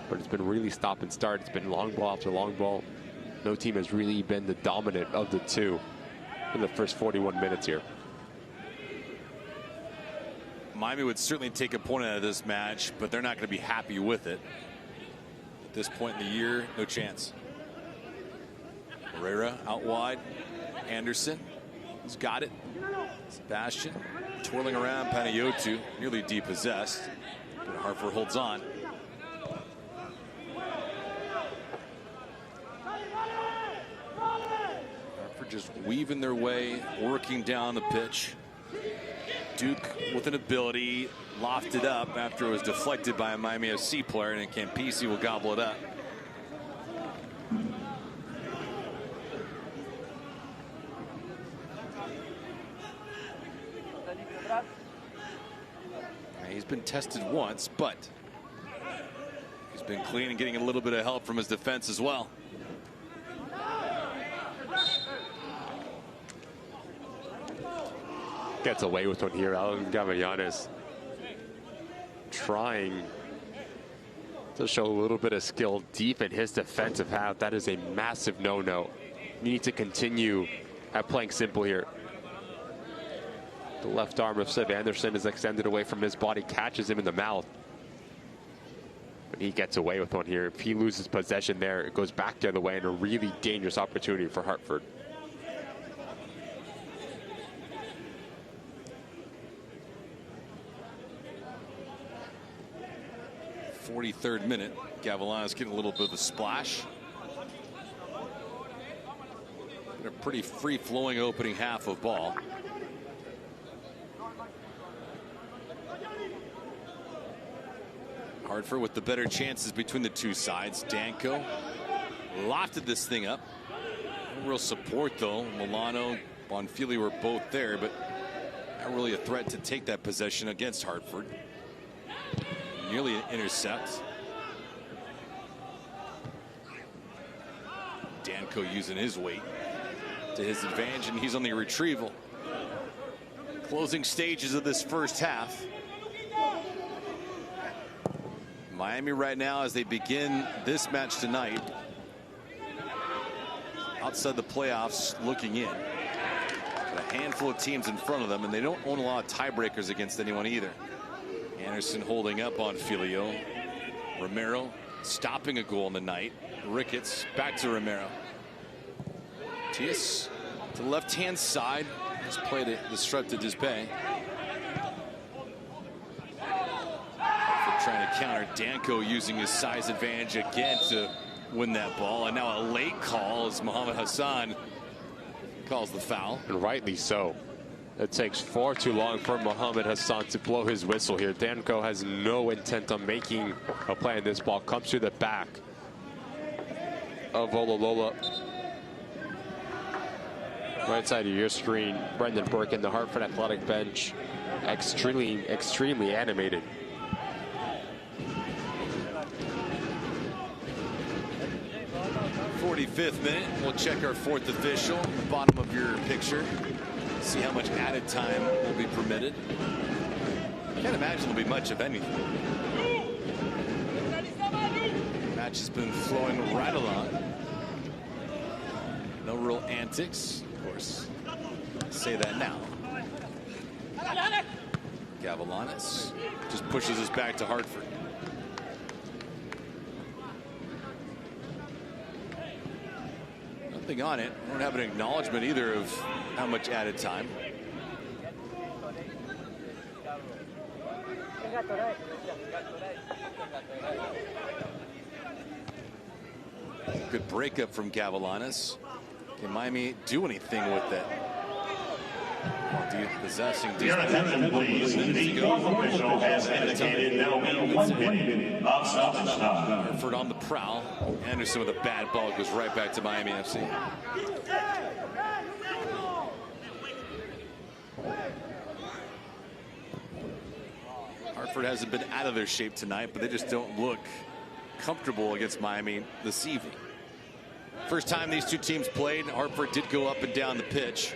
But it's been really stop and start. It's been long ball after long ball. No team has really been the dominant of the two in the first 41 minutes here. Miami would certainly take a point out of this match, but they're not going to be happy with it. At this point in the year, no chance. Moreira out wide. Anderson has got it. Sebastian twirling around. Panayiotou nearly depossessed, but Hartford holds on. Hartford just weaving their way, working down the pitch. Duke with an ability, lofted up after it was deflected by a Miami FC player, and Campisi will gobble it up. He's been tested once, but he's been clean and getting a little bit of help from his defense as well. Gets away with one here. Avellanes trying to show a little bit of skill deep in his defensive half. That is a massive no-no. You need to continue at playing simple here. The left arm of Seb Anderson is extended away from his body, catches him in the mouth. But he gets away with one here. If he loses possession there, it goes back the other way, and a really dangerous opportunity for Hartford. 43rd minute. Gavilan's getting a little bit of a splash. A pretty free-flowing opening half of ball. Hartford with the better chances between the two sides. Danko lofted this thing up. No real support though. Milano, Bonfilio were both there, but not really a threat to take that possession against Hartford. Nearly an intercept. Danko using his weight to his advantage, and he's on the retrieval. Closing stages of this first half. Miami right now, as they begin this match tonight, outside the playoffs, looking in. handful of teams in front of them, and they don't own a lot of tiebreakers against anyone either. Anderson holding up on Filio. Romero stopping a goal in the night. Ricketts back to Romero. Tias to the left-hand side. Just played it disrupted Dispay. Trying to counter. Danko using his size advantage again to win that ball. And now a late call as Mohamed Hassan calls the foul. And rightly so. It takes far too long for Mohamed Hassan to blow his whistle here. Danko has no intent on making a play, and this ball comes through the back of Ololola. Right side of your screen, Brendan Burke in the Hartford Athletic bench. Extremely animated. 45th minute. We'll check our fourth official. Bottom of your picture. See how much added time will be permitted. Can't imagine there'll be much of anything. Match has been flowing right along. No real antics, of course. Say that now. Gavilanes just pushes us back to Hartford. Nothing on it. We don't have an acknowledgement either of how much added time. Good breakup from Gavilanes. Can Miami do anything with that? Possessing. Your attention, please. The fourth official has indicated there will be 1 minute of stoppage time. Hartford on the prowl. Anderson with a bad ball goes right back to Miami FC. Hartford hasn't been out of their shape tonight, but they just don't look comfortable against Miami this evening. First time these two teams played, Hartford did go up and down the pitch.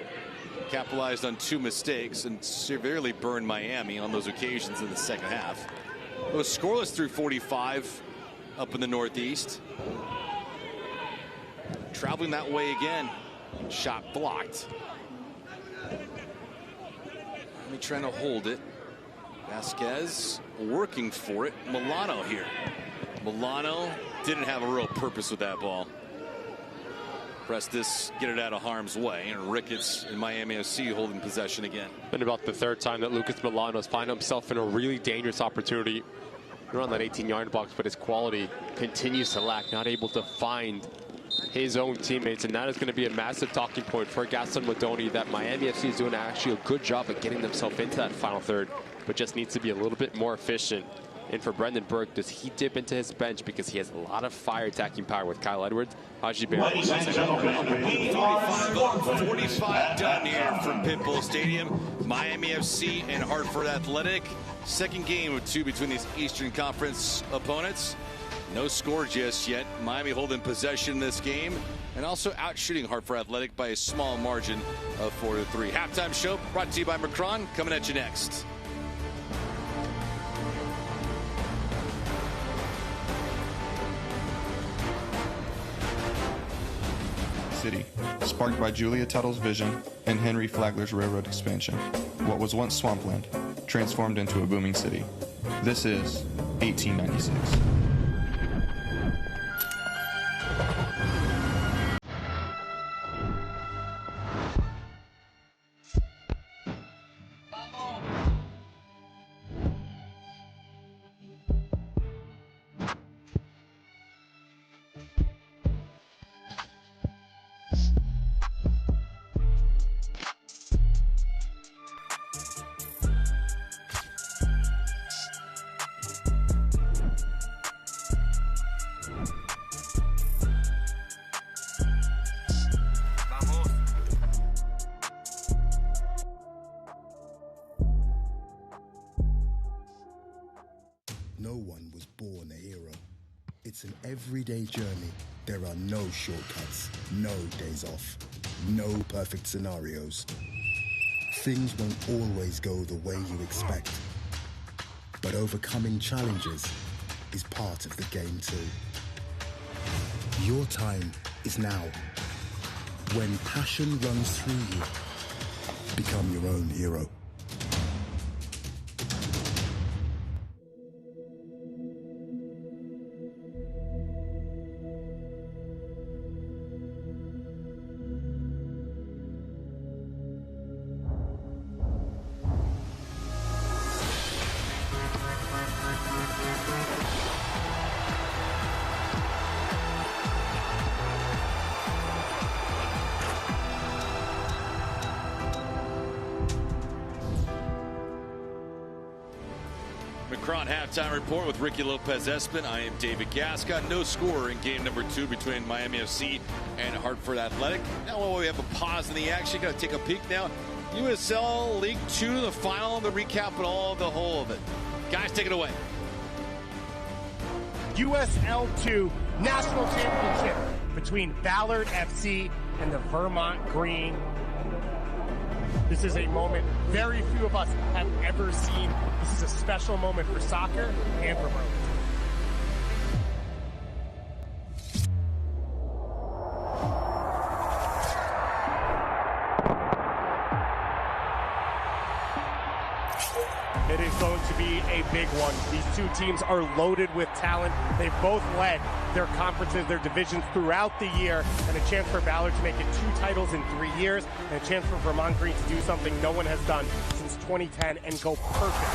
Capitalized on 2 mistakes and severely burned Miami on those occasions in the second half. It was scoreless through 45 up in the Northeast. Traveling that way again. Shot blocked. Miami trying to hold it. Vasquez working for it. Milano here. Milano didn't have a real purpose with that ball. Press this, get it out of harm's way, and Ricketts in Miami FC holding possession again. Been about the third time that Lucas Milano's found himself in a really dangerous opportunity around that 18-yard box, but his quality continues to lack, not able to find his own teammates, and that is going to be a massive talking point for Gaston Modoni, that Miami FC is doing actually a good job at getting themselves into that final third, but just needs to be a little bit more efficient. And for Brendan Burke, does he dip into his bench because he has a lot of fire attacking power with Kyle Edwards? Ladies and gentlemen, we are 45 done here from Pitbull Stadium. Miami FC and Hartford Athletic. Second game of 2 between these Eastern Conference opponents. No score just yet. Miami holding possession in this game and also outshooting Hartford Athletic by a small margin of 4-3. Halftime show brought to you by Macron. Coming at you next. City, sparked by Julia Tuttle's vision and Henry Flagler's railroad expansion. What was once swampland, transformed into a booming city. This is 1896. No one was born a hero. It's an everyday journey. There are no shortcuts, no days off, no perfect scenarios. Things won't always go the way you expect. But overcoming challenges is part of the game too. Your time is now. When passion runs through you, Become your own hero. Macron halftime report with Ricky Lopez-Espin. I am David Gascon. No score in game number 2 between Miami FC and Hartford Athletic. Now while we have a pause in the action, got to take a peek now. USL League 2, the final, the recap and all the whole of it. Guys, take it away. USL 2 National Championship between Ballard FC and the Vermont Green. This is a moment very few of us have ever seen. This is a special moment for soccer and for Burlington. It is going to be a big one. These two teams are loaded with talent. They've both led their conferences, their divisions throughout the year, and a chance for Ballard to make it 2 titles in 3 years, and a chance for Vermont Green to do something no one has done since 2010 and go perfect.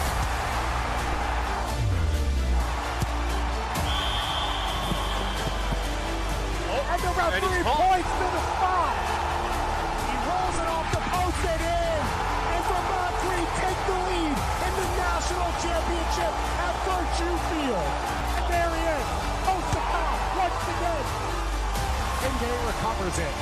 And they're about 3 points to the spot. He rolls it off the post and in. And Vermont Green take the lead in the National Championship at Virtue Field. And there he is, post to top once again. And Day recovers it,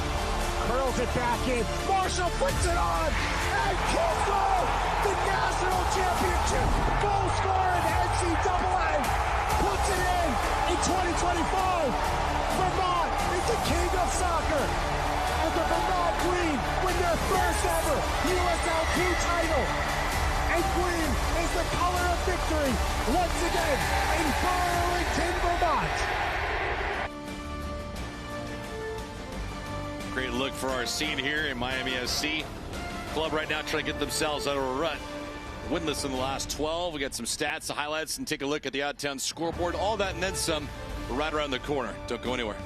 curls it back in. Marshall puts it on, and Kinslow, the National Championship goal scorer in NCAA, puts it in 2025. Vermont is the king of soccer. And the Vermont Green win their first ever USL 2 title. And green is the color of victory once again in Burlington, Vermont. Great look for our scene here in Miami SC. Club right now trying to get themselves out of a rut. Winless in the last 12. We got some stats, the highlights, and take a look at the out-of-town scoreboard. All that and then some right around the corner. Don't go anywhere.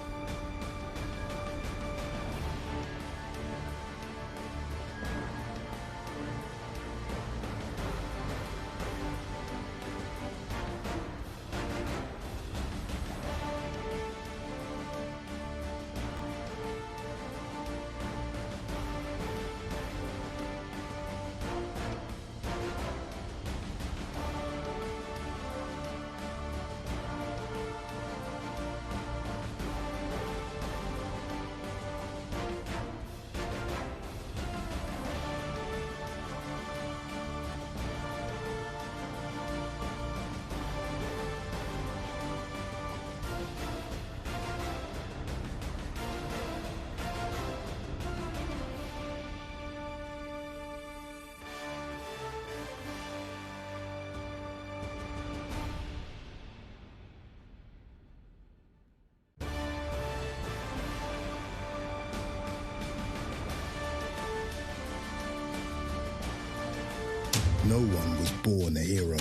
No one was born a hero.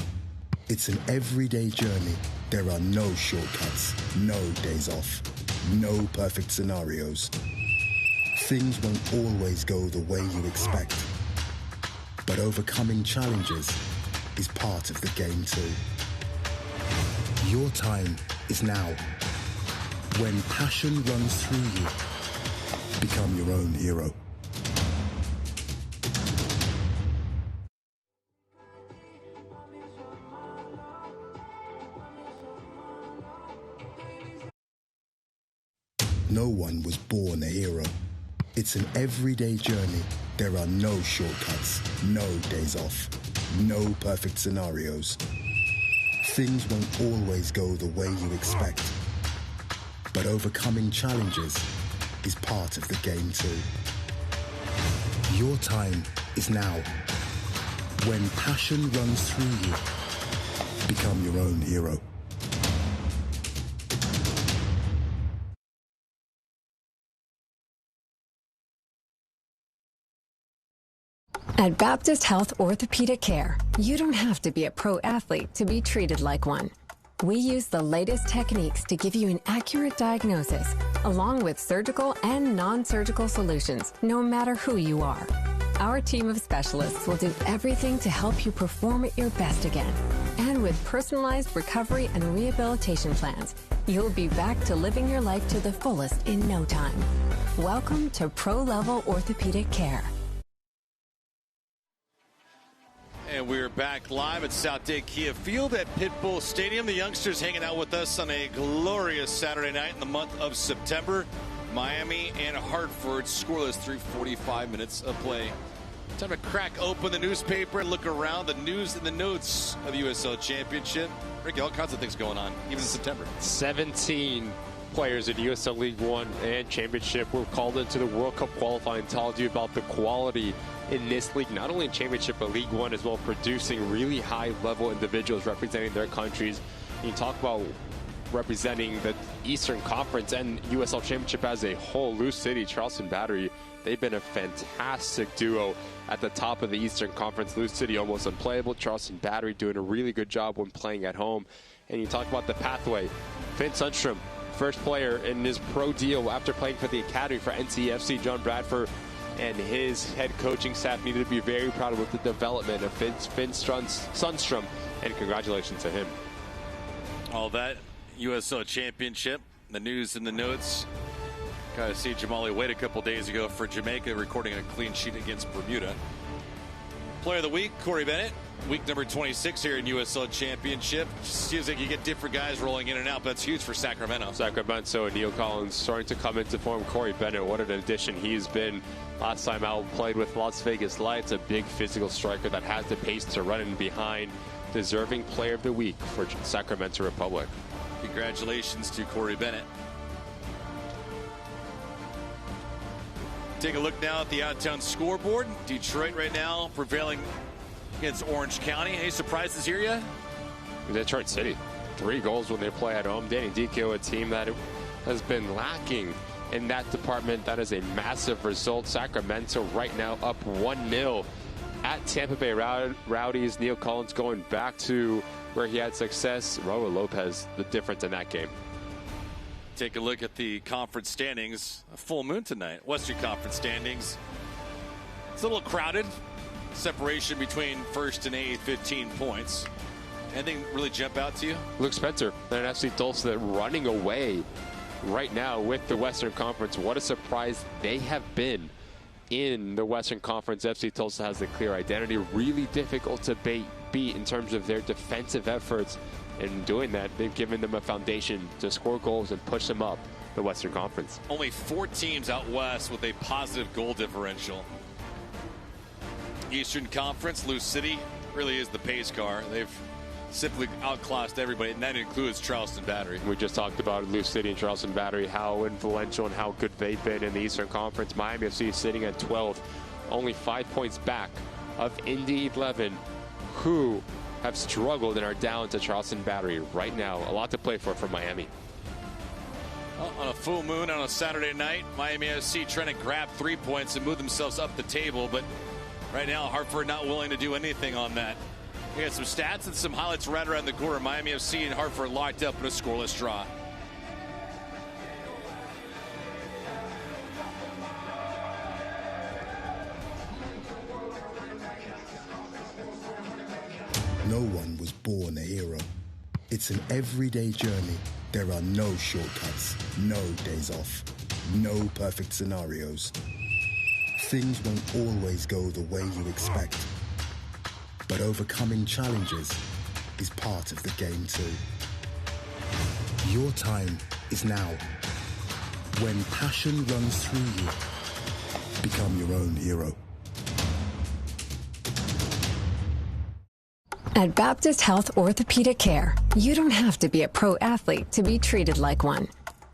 It's an everyday journey. There are no shortcuts, no days off, no perfect scenarios. Things won't always go the way you expect. But overcoming challenges is part of the game too. Your time is now. When passion runs through you, become your own hero. No one was born a hero. It's an everyday journey. There are no shortcuts, no days off, no perfect scenarios. Things won't always go the way you expect. But overcoming challenges is part of the game too. Your time is now. When passion runs through you, become your own hero. At Baptist Health Orthopedic Care, you don't have to be a pro athlete to be treated like one. We use the latest techniques to give you an accurate diagnosis, along with surgical and non-surgical solutions, no matter who you are. Our team of specialists will do everything to help you perform at your best again. And with personalized recovery and rehabilitation plans, you'll be back to living your life to the fullest in no time. Welcome to Pro-Level Orthopedic Care. And we're back live at South Day Kia Field at Pitbull Stadium. The youngsters hanging out with us on a glorious Saturday night in the month of September. Miami and Hartford scoreless through 45 minutes of play. Time to crack open the newspaper and look around the news and the notes of the USL Championship. Ricky, all kinds of things going on, even in September. 17 players in USL League One and Championship were called into the World Cup qualifying. Told you about the quality in this league, not only in Championship but League One as well, producing really high-level individuals representing their countries. And you talk about representing the Eastern Conference and USL Championship as a whole. Lou City, Charleston Battery, they've been a fantastic duo at the top of the Eastern Conference. Lou City almost unplayable. Charleston Battery doing a really good job when playing at home. And you talk about the pathway. Finn Sundstrom, first player in his pro deal after playing for the Academy for NCFC. John Bradford and his head coaching staff needed to be very proud of the development of Finn Sundstrom, and congratulations to him. All that USL Championship, the news and the notes. Got to see Jamali Wade a couple days ago for Jamaica, recording a clean sheet against Bermuda. Player of the week, Corey Bennett. Week number 26 here in USL Championship. Seems like you get different guys rolling in and out, but that's huge for Sacramento. Sacramento and Neil Collins starting to come into form. Corey Bennett, what an addition he's been. Last time out, played with Las Vegas Lights, a big physical striker that has the pace to run in behind. Deserving player of the week for Sacramento Republic. Congratulations to Corey Bennett. Take a look now at the out-of-town scoreboard. Detroit right now prevailing against Orange County. Any surprises here yet? Detroit City, 3 goals when they play at home. Danny Dico, a team that has been lacking in that department. That is a massive result. Sacramento right now up 1-0 at Tampa Bay Rowdies. Neil Collins going back to where he had success. Raul Lopez, the difference in that game. Take a look at the conference standings. A full moon tonight. Western Conference standings. It's a little crowded. Separation between first and eighth, 15 points. Anything really jump out to you? Luke Spencer and FC Tulsa running away right now with the Western Conference. What a surprise they have been in the Western Conference. FC Tulsa has a clear identity. Really difficult to beat in terms of their defensive efforts. In doing that, they've given them a foundation to score goals and push them up the Western Conference. Only 4 teams out west with a positive goal differential. Eastern Conference, Lou City really is the pace car. They've simply outclassed everybody, and that includes Charleston Battery. We just talked about Lou City and Charleston Battery, how influential and how good they've been in the Eastern Conference. Miami FC is sitting at 12, only 5 points back of Indy 11, who have struggled and are down to Charleston Battery right now. A lot to play for Miami. Well, on a full moon on a Saturday night, Miami FC trying to grab 3 points and move themselves up the table, but right now Hartford not willing to do anything on that. We got some stats and some highlights right around the corner. Miami FC and Hartford locked up in a scoreless draw. No one was born a hero. It's an everyday journey. There are no shortcuts, no days off, no perfect scenarios. Things won't always go the way you expect. But overcoming challenges is part of the game too. Your time is now. When passion runs through you, become your own hero. At Baptist Health Orthopedic Care, you don't have to be a pro athlete to be treated like one.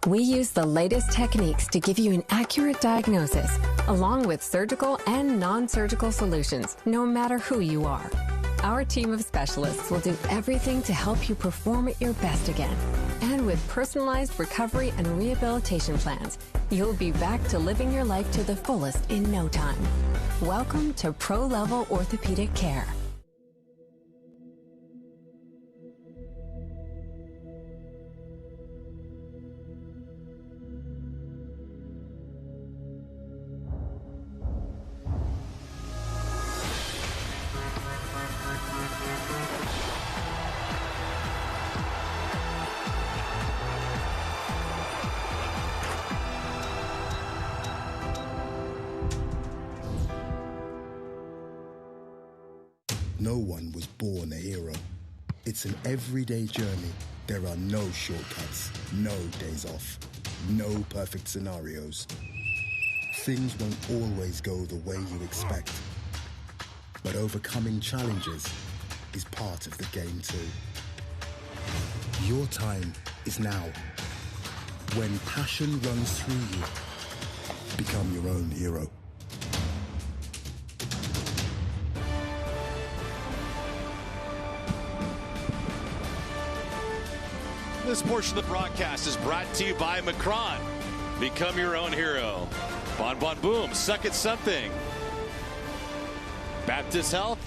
We use the latest techniques to give you an accurate diagnosis, along with surgical and non-surgical solutions, no matter who you are. Our team of specialists will do everything to help you perform at your best again. And with personalized recovery and rehabilitation plans, you'll be back to living your life to the fullest in no time. Welcome to Pro Level Orthopedic Care. No one was born a hero. It's an everyday journey. There are no shortcuts, no days off, no perfect scenarios. Things won't always go the way you expect. But overcoming challenges is part of the game too. Your time is now. When passion runs through you, become your own hero. This portion of the broadcast is brought to you by Macron. Become your own hero. Bon Bon Boom, suck at something. Baptist Health.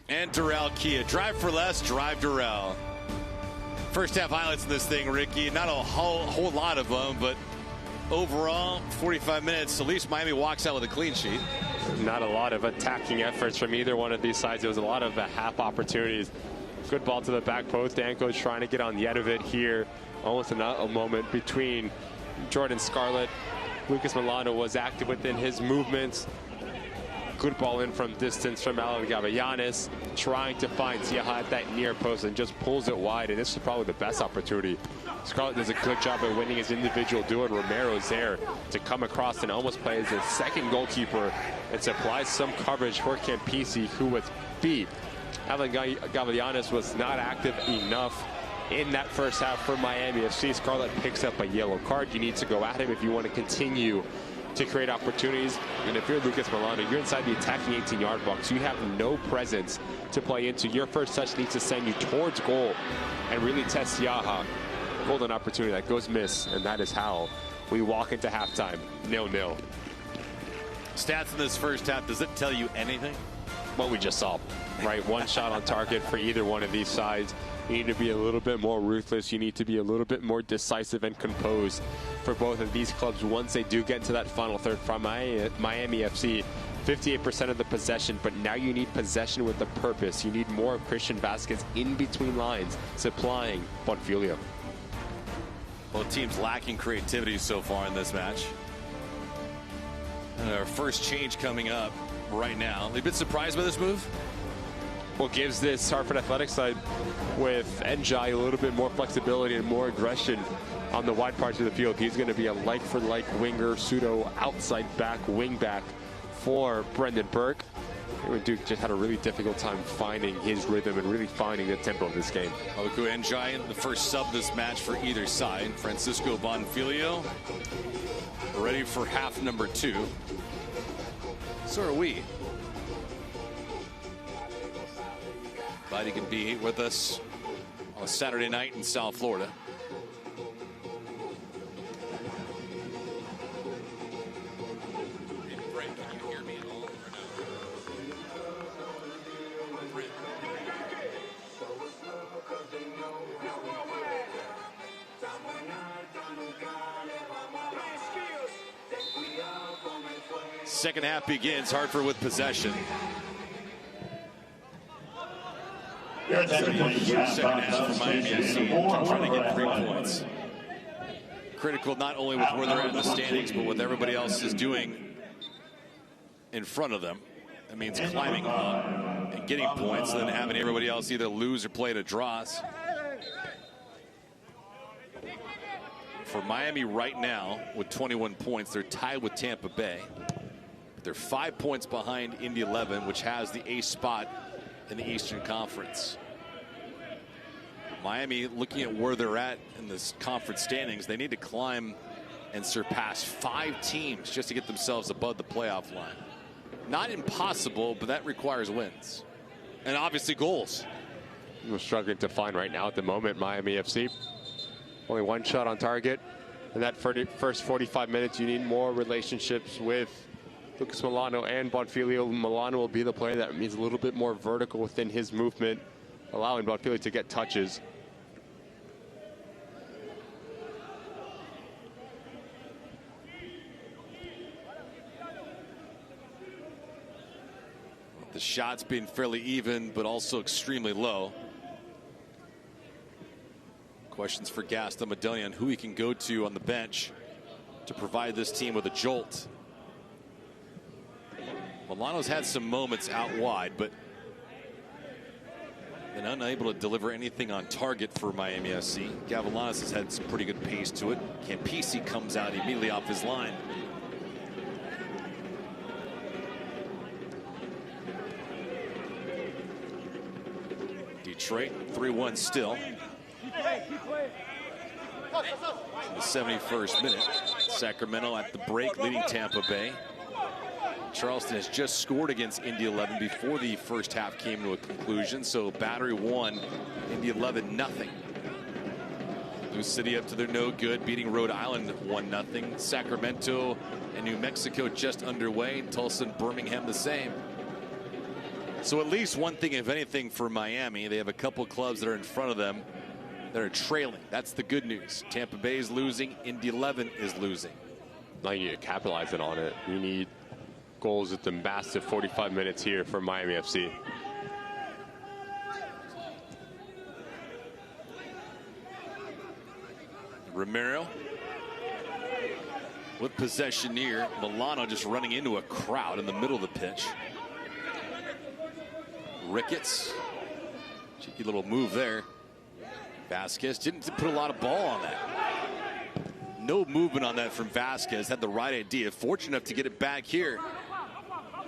And Durrell Kia. Drive for less, drive Durrell. First half highlights in this thing, Ricky. Not a whole lot of them, but overall, 45 minutes. At least Miami walks out with a clean sheet. Not a lot of attacking efforts from either one of these sides. There was a lot of half opportunities. Good ball to the back post. Danko's trying to get on the end of it here. Almost a moment between Jordan Scarlett. Lucas Milano was active within his movements. Good ball in from distance from Alan Gavallanis, trying to find Siaha at that near post and just pulls it wide. And this is probably the best opportunity. Scarlett does a good job at winning his individual duel. Romero's there to come across and almost play as a second goalkeeper and supplies some coverage for Campisi, who was beat. Alan Gavallanis was not active enough in that first half for Miami FC. Scarlett picks up a yellow card. You need to go at him if you want to continue to create opportunities. And if you're Lucas Milano, you're inside the attacking 18-yard box. You have no presence to play into. Your first touch needs to send you towards goal and really test Siaha. Golden opportunity that goes miss, and that is how we walk into halftime, 0-0. Stats in this first half, does it tell you anything? What we just saw, right? One shot on target for either one of these sides. You need to be a little bit more ruthless. You need to be a little bit more decisive and composed for both of these clubs once they do get into that final third. From Miami FC, 58% of the possession, but now you need possession with a purpose. You need more of Christian Vasquez in between lines, supplying Bonfiglio. Both teams lacking creativity so far in this match. And our first change coming up right now. Have you been surprised by this move? Well, gives this Hartford Athletic side with Njai a little bit more flexibility and more aggression on the wide parts of the field. He's going to be a like-for-like winger, pseudo outside back, wing back for Brendan Burke. Duke just had a really difficult time finding his rhythm and really finding the tempo of this game. Oku Njai, the first sub this match for either side. Francisco Bonfiglio ready for half number 2. So are we. Glad he can be with us on a Saturday night in South Florida. Brent, can you hear me at all or no? Second half begins. Hartford with possession. Second half for Miami FC, trying to get 3 points. Critical not only with where they're at in the standings, but what everybody else is doing in front of them. That means climbing up and getting points, and then having everybody else either lose or play to draws. For Miami right now, with 21 points, they're tied with Tampa Bay. But they're 5 points behind Indy 11, which has the ace spot in the Eastern Conference. Miami, looking at where they're at in this conference standings, they need to climb and surpass 5 teams just to get themselves above the playoff line. not impossible, but that requires wins. And obviously goals. We're struggling to find right now at the moment, Miami FC. Only one shot on target. In that first 45 minutes, you need more relationships with Lucas Milano and Bonfilio. Milano will be the player that means a little bit more vertical within his movement, allowing Bonfilio to get touches. The shots being fairly even, but also extremely low. Questions for Gaston Medellin, who he can go to on the bench to provide this team with a jolt. Milano's had some moments out wide, but been unable to deliver anything on target for Miami FC. Gavilanes has had some pretty good pace to it. Campisi comes out immediately off his line. Detroit 3-1 still. The 71st minute. Sacramento at the break, leading Tampa Bay. Charleston has just scored against Indy 11 before the first half came to a conclusion. So Battery 1, Indy 11 nothing. New City up to their no good, beating Rhode Island 1-0. Sacramento and New Mexico just underway. Tulsa and Birmingham the same. So at least one thing, if anything, for Miami, they have a couple clubs that are in front of them that are trailing. That's the good news. Tampa Bay is losing. Indy 11 is losing. Now you need to capitalize on it. You need goals at the massive 45 minutes here for Miami FC. Romero with possession near. Milano just running into a crowd in the middle of the pitch. Ricketts, cheeky little move there. Vasquez didn't put a lot of ball on that. No movement on that from Vasquez. Had the right idea. Fortunate enough to get it back here.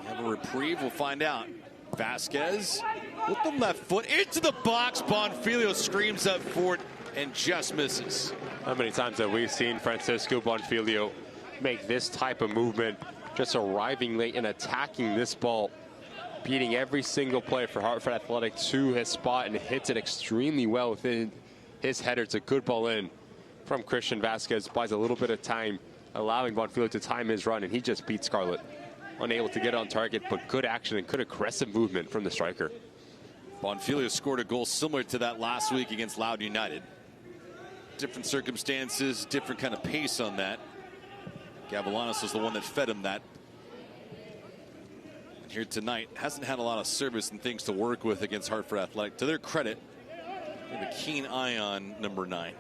Have a reprieve. We'll find out. Vasquez with the left foot into the box. Bonfilio screams up for it and just misses. How many times have we seen Francisco Bonfilio make this type of movement, just arriving late and attacking this ball, beating every single player for Hartford Athletic to his spot, and hits it extremely well within his header. It's a good ball in from Christian Vasquez. Buys a little bit of time, allowing Bonfilio to time his run, and he just beat Scarlett. Unable to get on target, but good action and good aggressive movement from the striker. Bonfilio scored a goal similar to that last week against Loudoun United. Different circumstances, different kind of pace on that. Gavilanes was the one that fed him that. And here tonight, hasn't had a lot of service and things to work with against Hartford Athletic. To their credit, they have a keen eye on number 9.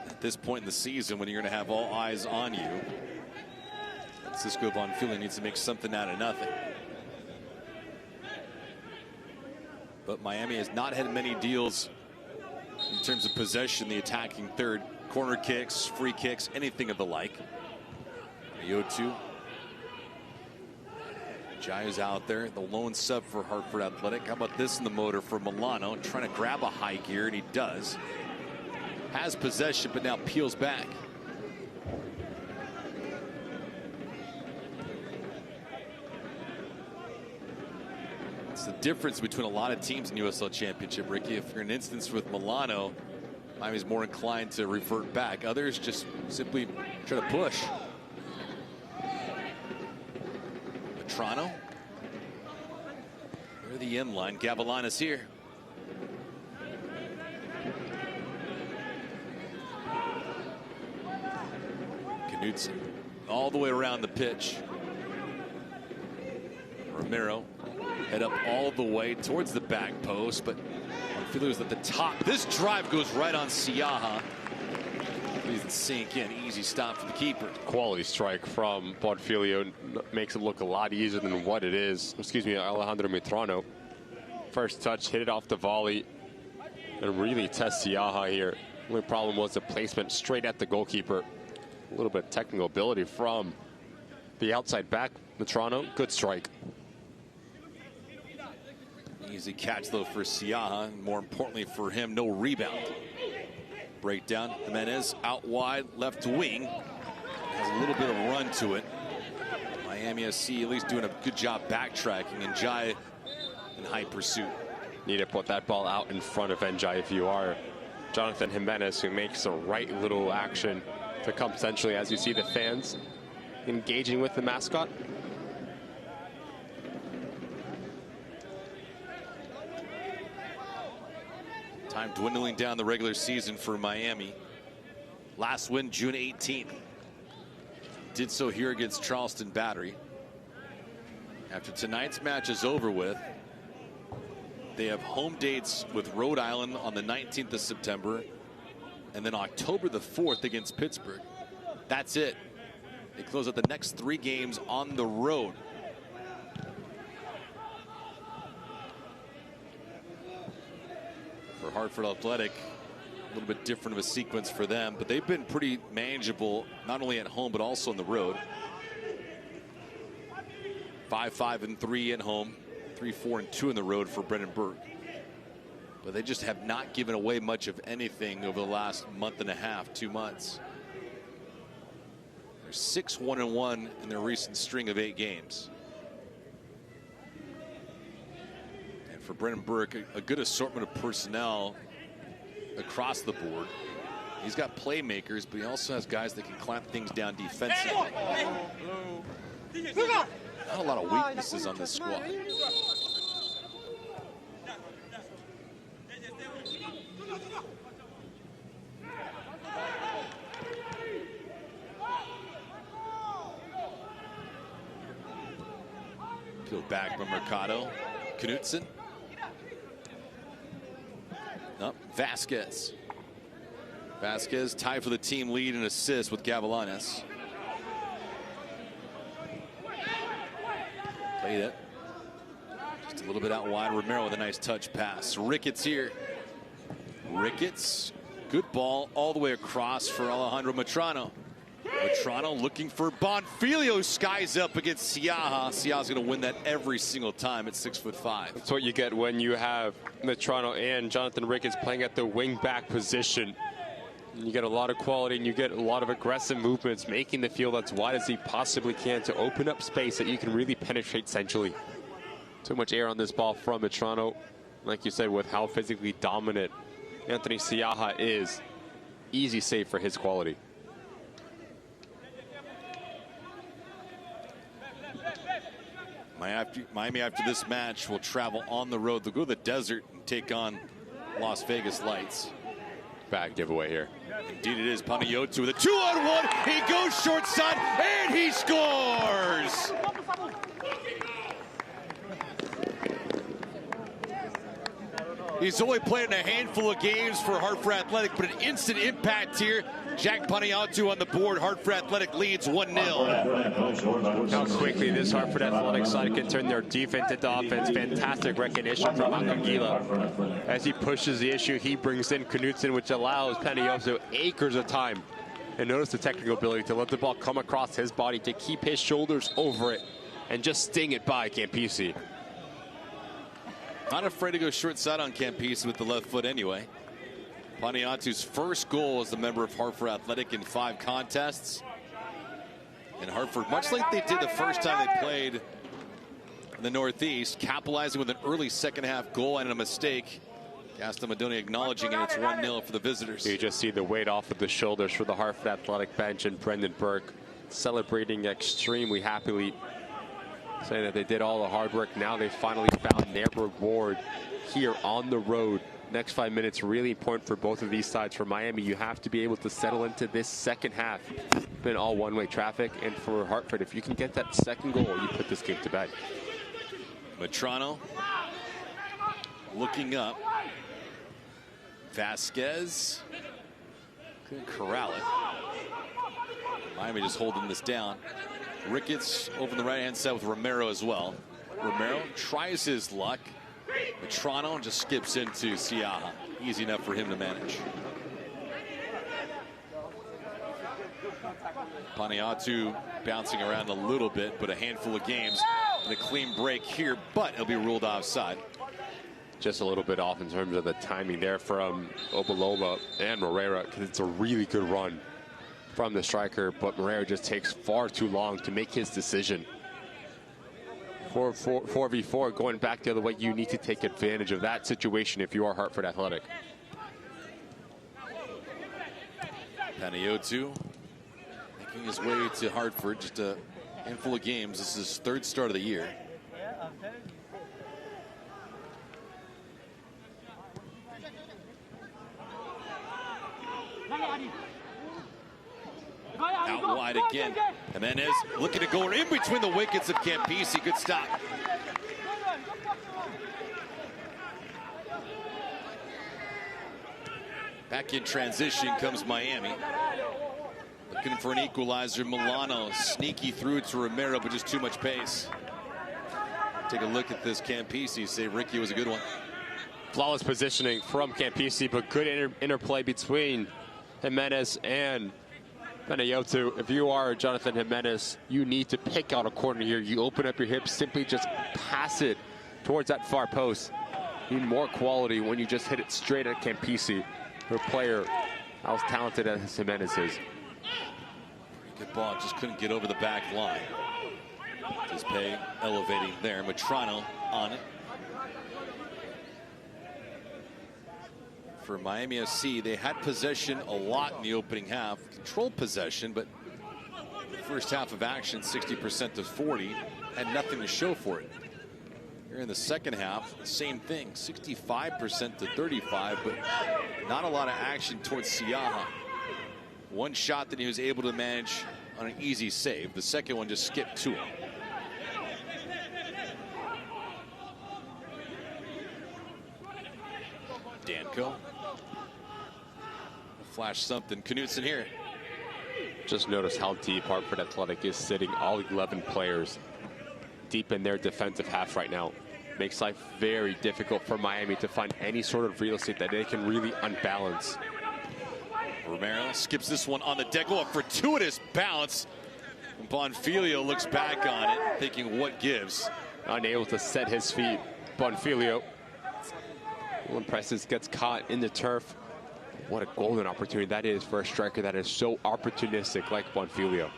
At this point in the season, when you're going to have all eyes on you, Francisco Bonfilio needs to make something out of nothing. But Miami has not had many deals in terms of possession, the attacking third. Corner kicks, free kicks, anything of the like. Yotu. Jaya's out there, the lone sub for Hartford Athletic. How about this in the motor for Milano, trying to grab a high gear, and he does. Has possession, but now peels back. It's the difference between a lot of teams in USL Championship, Ricky. If you're in an instance with Milano, Miami's more inclined to revert back. Others just simply try to push. Petrano. They're the end line. Gavilanes here. Knudsen all the way around the pitch. Romero head up all the way towards the back post, but Bonfilio's at the top. This drive goes right on Siaha. Doesn't sink in. Easy stop for the keeper. Quality strike from Bonfilio. Makes it look a lot easier than what it is. Excuse me, Alejandro Metrano. First touch, hit it off the volley, and really test Siaha here. The only problem was the placement straight at the goalkeeper. A little bit of technical ability from the outside back. Metrano, good strike. Easy catch, though, for Siaha. And more importantly for him, no rebound. Breakdown. Jimenez out wide, left wing. Has a little bit of run to it. Miami SC at least doing a good job backtracking. And Jai in high pursuit. Need to put that ball out in front of Njai if you are Jonathan Jimenez, who makes the right little action to come centrally as you see the fans engaging with the mascot. Time dwindling down the regular season for Miami. Last win June 18th. Did so here against Charleston Battery. After tonight's match is over with, they have home dates with Rhode Island on the 19th of September and then October the 4th against Pittsburgh. That's it. They close out the next 3 games on the road. For Hartford Athletic, a little bit different of a sequence for them, but they've been pretty manageable, not only at home, but also on the road. 5-5-3 at home, 3-4-2 on the road for Brendan Burke. But they just have not given away much of anything over the last month and a half, 2 months. They're 6-1-1 in their recent string of 8 games. And for Brendan Burke, a good assortment of personnel across the board. He's got playmakers, but he also has guys that can clamp things down defensively. Not a lot of weaknesses on this squad. Peeled back by Mercado. Knutson. Up, Vasquez. Vasquez tied for the team lead in assists with Gavilanes. Played it. Just a little bit out wide. Romero with a nice touch pass. Ricketts here. Ricketts. Good ball all the way across for Alejandro Matrano. Matrano looking for Bonfilio. Skies up against Siaha. Siaha's going to win that every single time at 6'5". That's what you get when you have Matrano and Jonathan Ricketts playing at the wing back position. You get a lot of quality and you get a lot of aggressive movements, making the field as wide as he possibly can to open up space that you can really penetrate centrally. Too much air on this ball from Matrano. Like you said, with how physically dominant Anthony Siaha is, easy save for his quality. Miami, after this match, will travel on the road. They'll go to the desert and take on Las Vegas Lights. Bad giveaway here. Indeed it is. Panayotou with a 2-on-1. He goes short side and he scores. He's only played in a handful of games for Hartford Athletic, but an instant impact here. Jack Panayotou on the board. Hartford Athletic leads 1-0. How quickly this Hartford Athletic side can turn their defense into offense. Fantastic recognition from Akagila. As he pushes the issue, he brings in Knutson, which allows Panayotou acres of time. And notice the technical ability to let the ball come across his body, to keep his shoulders over it, and just sting it by Campisi. Not afraid to go short side on Campisi with the left foot anyway. Paniatou's first goal as a member of Hartford Athletic in 5 contests. And Hartford, much like they did the first time they played in the Northeast, capitalizing with an early second half goal and a mistake. Gaston Madoni acknowledging it. It's 1-0 for the visitors. You just see the weight off of the shoulders for the Hartford Athletic bench, and Brendan Burke celebrating extremely happily, saying that they did all the hard work. Now they finally found their reward here on the road. Next 5 minutes really important for both of these sides. For Miami, you have to be able to settle into this second half. It's been all one-way traffic, and for Hartford, if you can get that second goal, you put this game to bed. Matrano looking up. Vasquez couldn't corral it. Miami just holding this down. Ricketts over on the right-hand side with Romero as well. Romero tries his luck. Matrano just skips into Siaha. Easy enough for him to manage. Paniyotou bouncing around a little bit, but a handful of games and a clean break here, but it'll be ruled offside. Just a little bit off in terms of the timing there from Obaloma and Moreira, because it's a really good run from the striker, but Moreira just takes far too long to make his decision. 4v4 going back the other way, you need to take advantage of that situation if you are Hartford Athletic. Panayiotou making his way to Hartford, just a handful of games. This is his third start of the year. Out wide again. Jimenez looking to go in between the wickets of Campisi. Good stop. Back in transition comes Miami. Looking for an equalizer. Milano sneaky through to Romero, but just too much pace. Take a look at this Campisi. Say Ricky was a good one. Flawless positioning from Campisi, but good interplay between Jimenez and Panayiotou. If you are Jonathan Jimenez, you need to pick out a corner here. You open up your hips, simply just pass it towards that far post. You need more quality when you just hit it straight at Campisi, a player as talented as Jimenez is. Good ball, just couldn't get over the back line. Dispay elevating there. Matrano on it. For Miami FC, they had possession a lot in the opening half, controlled possession, but the first half of action, 60% to 40, had nothing to show for it. Here in the second half, same thing, 65% to 35, but not a lot of action towards Siaha. One shot that he was able to manage on an easy save. The second one just skipped to him. Danko. Flash something. Knutson here. Just notice how deep Hartford Athletic is sitting, all 11 players deep in their defensive half right now. Makes life very difficult for Miami to find any sort of real estate that they can really unbalance. Romero skips this one on the deck. Oh, a fortuitous bounce. Bonfilio looks back on it, thinking what gives. Unable to set his feet. Bonfilio. When Preston gets caught in the turf. What a golden opportunity that is for a striker that is so opportunistic like Bonfilio.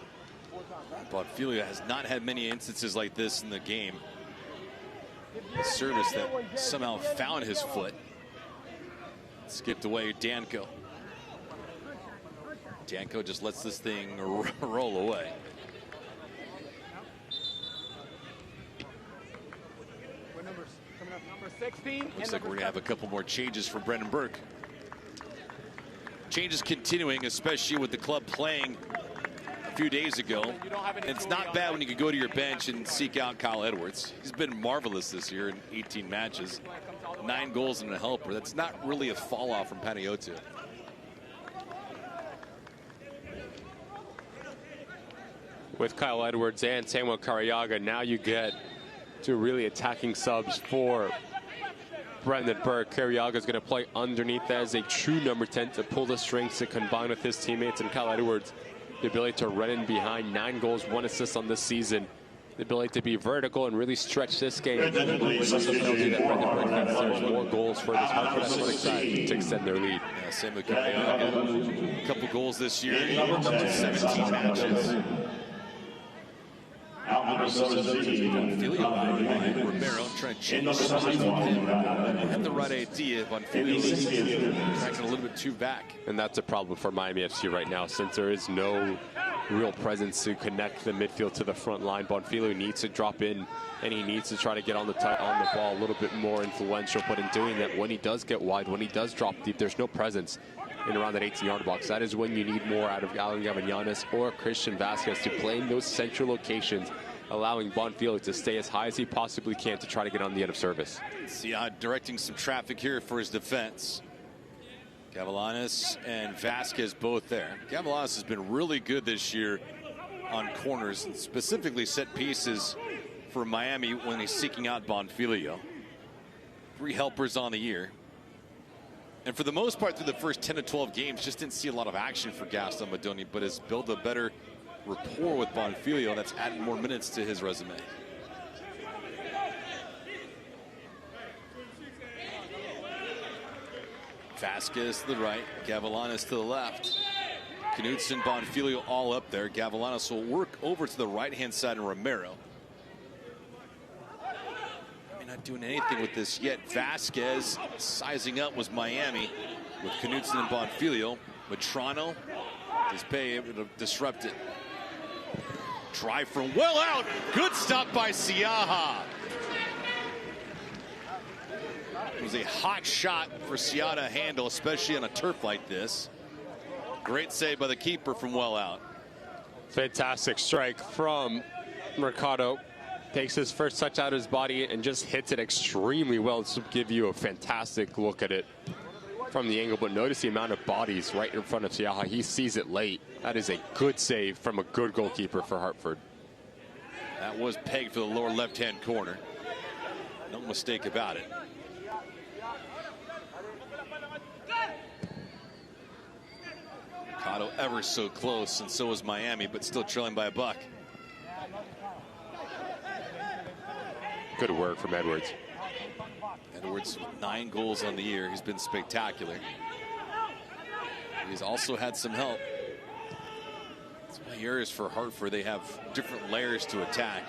Bonfilio has not had many instances like this in the game. A service that somehow found his foot. Skipped away Danko. Danko just lets this thing roll away. Looks like we're going to have a couple more changes for Brendan Burke. Changes continuing, especially with the club playing a few days ago. And it's not bad when you can go to your bench and seek out Kyle Edwards. He's been marvelous this year in 18 matches. 9 goals and a helper. That's not really a fall off from Panayiotou. With Kyle Edwards and Samuel Cariaga, now you get to really attacking subs for Brendan Burke. Cariaga is going to play underneath as a true number 10 to pull the strings, to combine with his teammates, and Kyle Edwards, the ability to run in behind. 9 goals, 1 assist on this season. The ability to be vertical and really stretch this game. There's more goals for this Hartford Athletic side to extend their lead. Yeah, Samuel Cariaga, a couple goals this year, 17 matches. Bonfilio, Romero trying to change spots with him. Had the right idea. Bonfilio tracking a little bit too back. And that's a problem for Miami FC right now, since there is no real presence to connect the midfield to the front line. Bonfilio needs to drop in, and he needs to try to get on the ball a little bit more influential. But in doing that, when he does get wide, when he does drop deep, there's no presence in around that 18-yard box. That is when you need more out of Alan Gavinianis or Christian Vasquez to play in those central locations, allowing Bonfilio to stay as high as he possibly can to try to get on the end of service. Siad directing some traffic here for his defense. Gavilanes and Vasquez both there. Gavilanes has been really good this year on corners, and specifically set pieces for Miami when he's seeking out Bonfilio. 3 helpers on the year. And for the most part, through the first 10 to 12 games, just didn't see a lot of action for Gaston Madoni, but has built a better rapport with Bonfilio, and that's added more minutes to his resume. Vasquez to the right, Gavilanes to the left. Knudsen, Bonfilio all up there. Gavilanes will work over to the right-hand side of Romero. Not doing anything with this yet. Vasquez sizing up was Miami with Knudsen and Bonfilio. Matrano, Despae able to disrupt it. Drive from well out. Good stop by Siaha. It was a hot shot for Siaha to handle, especially on a turf like this. Great save by the keeper from well out. Fantastic strike from Mercado. Takes his first touch out of his body and just hits it extremely well to give you a fantastic look at it from the angle. But notice the amount of bodies right in front of Siaha. He sees it late. That is a good save from a good goalkeeper for Hartford. That was pegged for the lower left-hand corner. No mistake about it. Mercado ever so close, and so was Miami, but still trailing by a buck. Good work from Edwards. Edwards with 9 goals on the year. He's been spectacular. He's also had some help. That's why areas for Hartford, they have different layers to attack.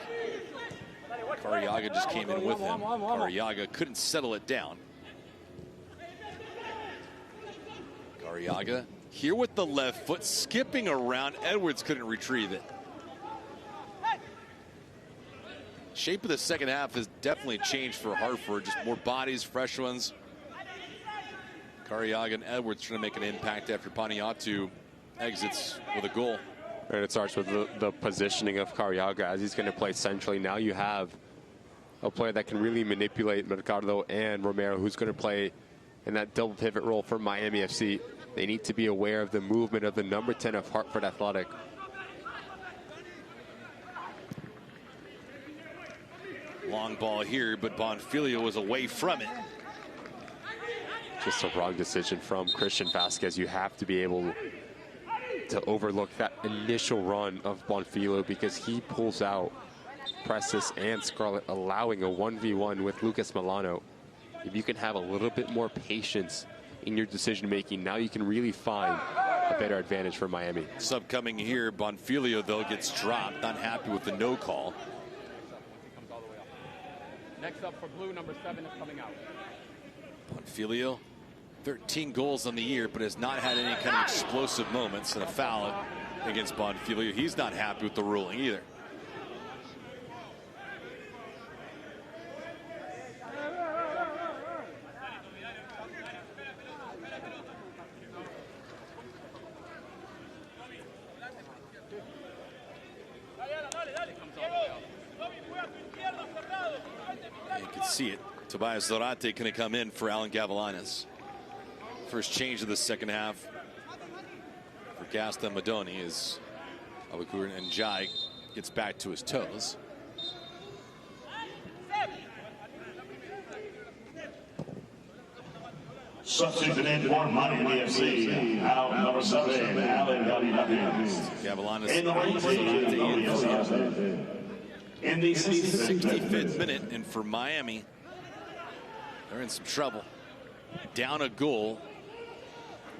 Cariaga just came in with him. Cariaga couldn't settle it down. Cariaga here with the left foot, skipping around. Edwards couldn't retrieve it. Shape of the second half has definitely changed for Hartford. Just more bodies, fresh ones. Cariaga and Edwards trying to make an impact after Paniatu exits with a goal. And it starts with the positioning of Cariaga as he's going to play centrally. Now you have a player that can really manipulate Mercado and Romero, who's going to play in that double pivot role for Miami FC. They need to be aware of the movement of the number 10 of Hartford Athletic. Long ball here, but Bonfilio was away from it. Just a wrong decision from Christian Vasquez. You have to be able to overlook that initial run of Bonfilio because he pulls out Presses and Scarlett, allowing a 1v1 with Lucas Milano. If you can have a little bit more patience in your decision making, now you can really find a better advantage for Miami. Sub coming here, Bonfilio though gets dropped. Not happy with the no call. Next up for blue, number 7 is coming out. Bonfilio, 13 goals on the year, but has not had any kind of explosive moments, and a foul against Bonfilio. He's not happy with the ruling either. You can see it. Tobias Zorate going to come in for Alan Gavilanes. First change of the second half for Gaston Madoni as Abakur and Jai gets back to his toes. Substitute in for Miami FC, out number 7, Alan Gavilanes. In the 65th minute, and for Miami, they're in some trouble. Down a goal.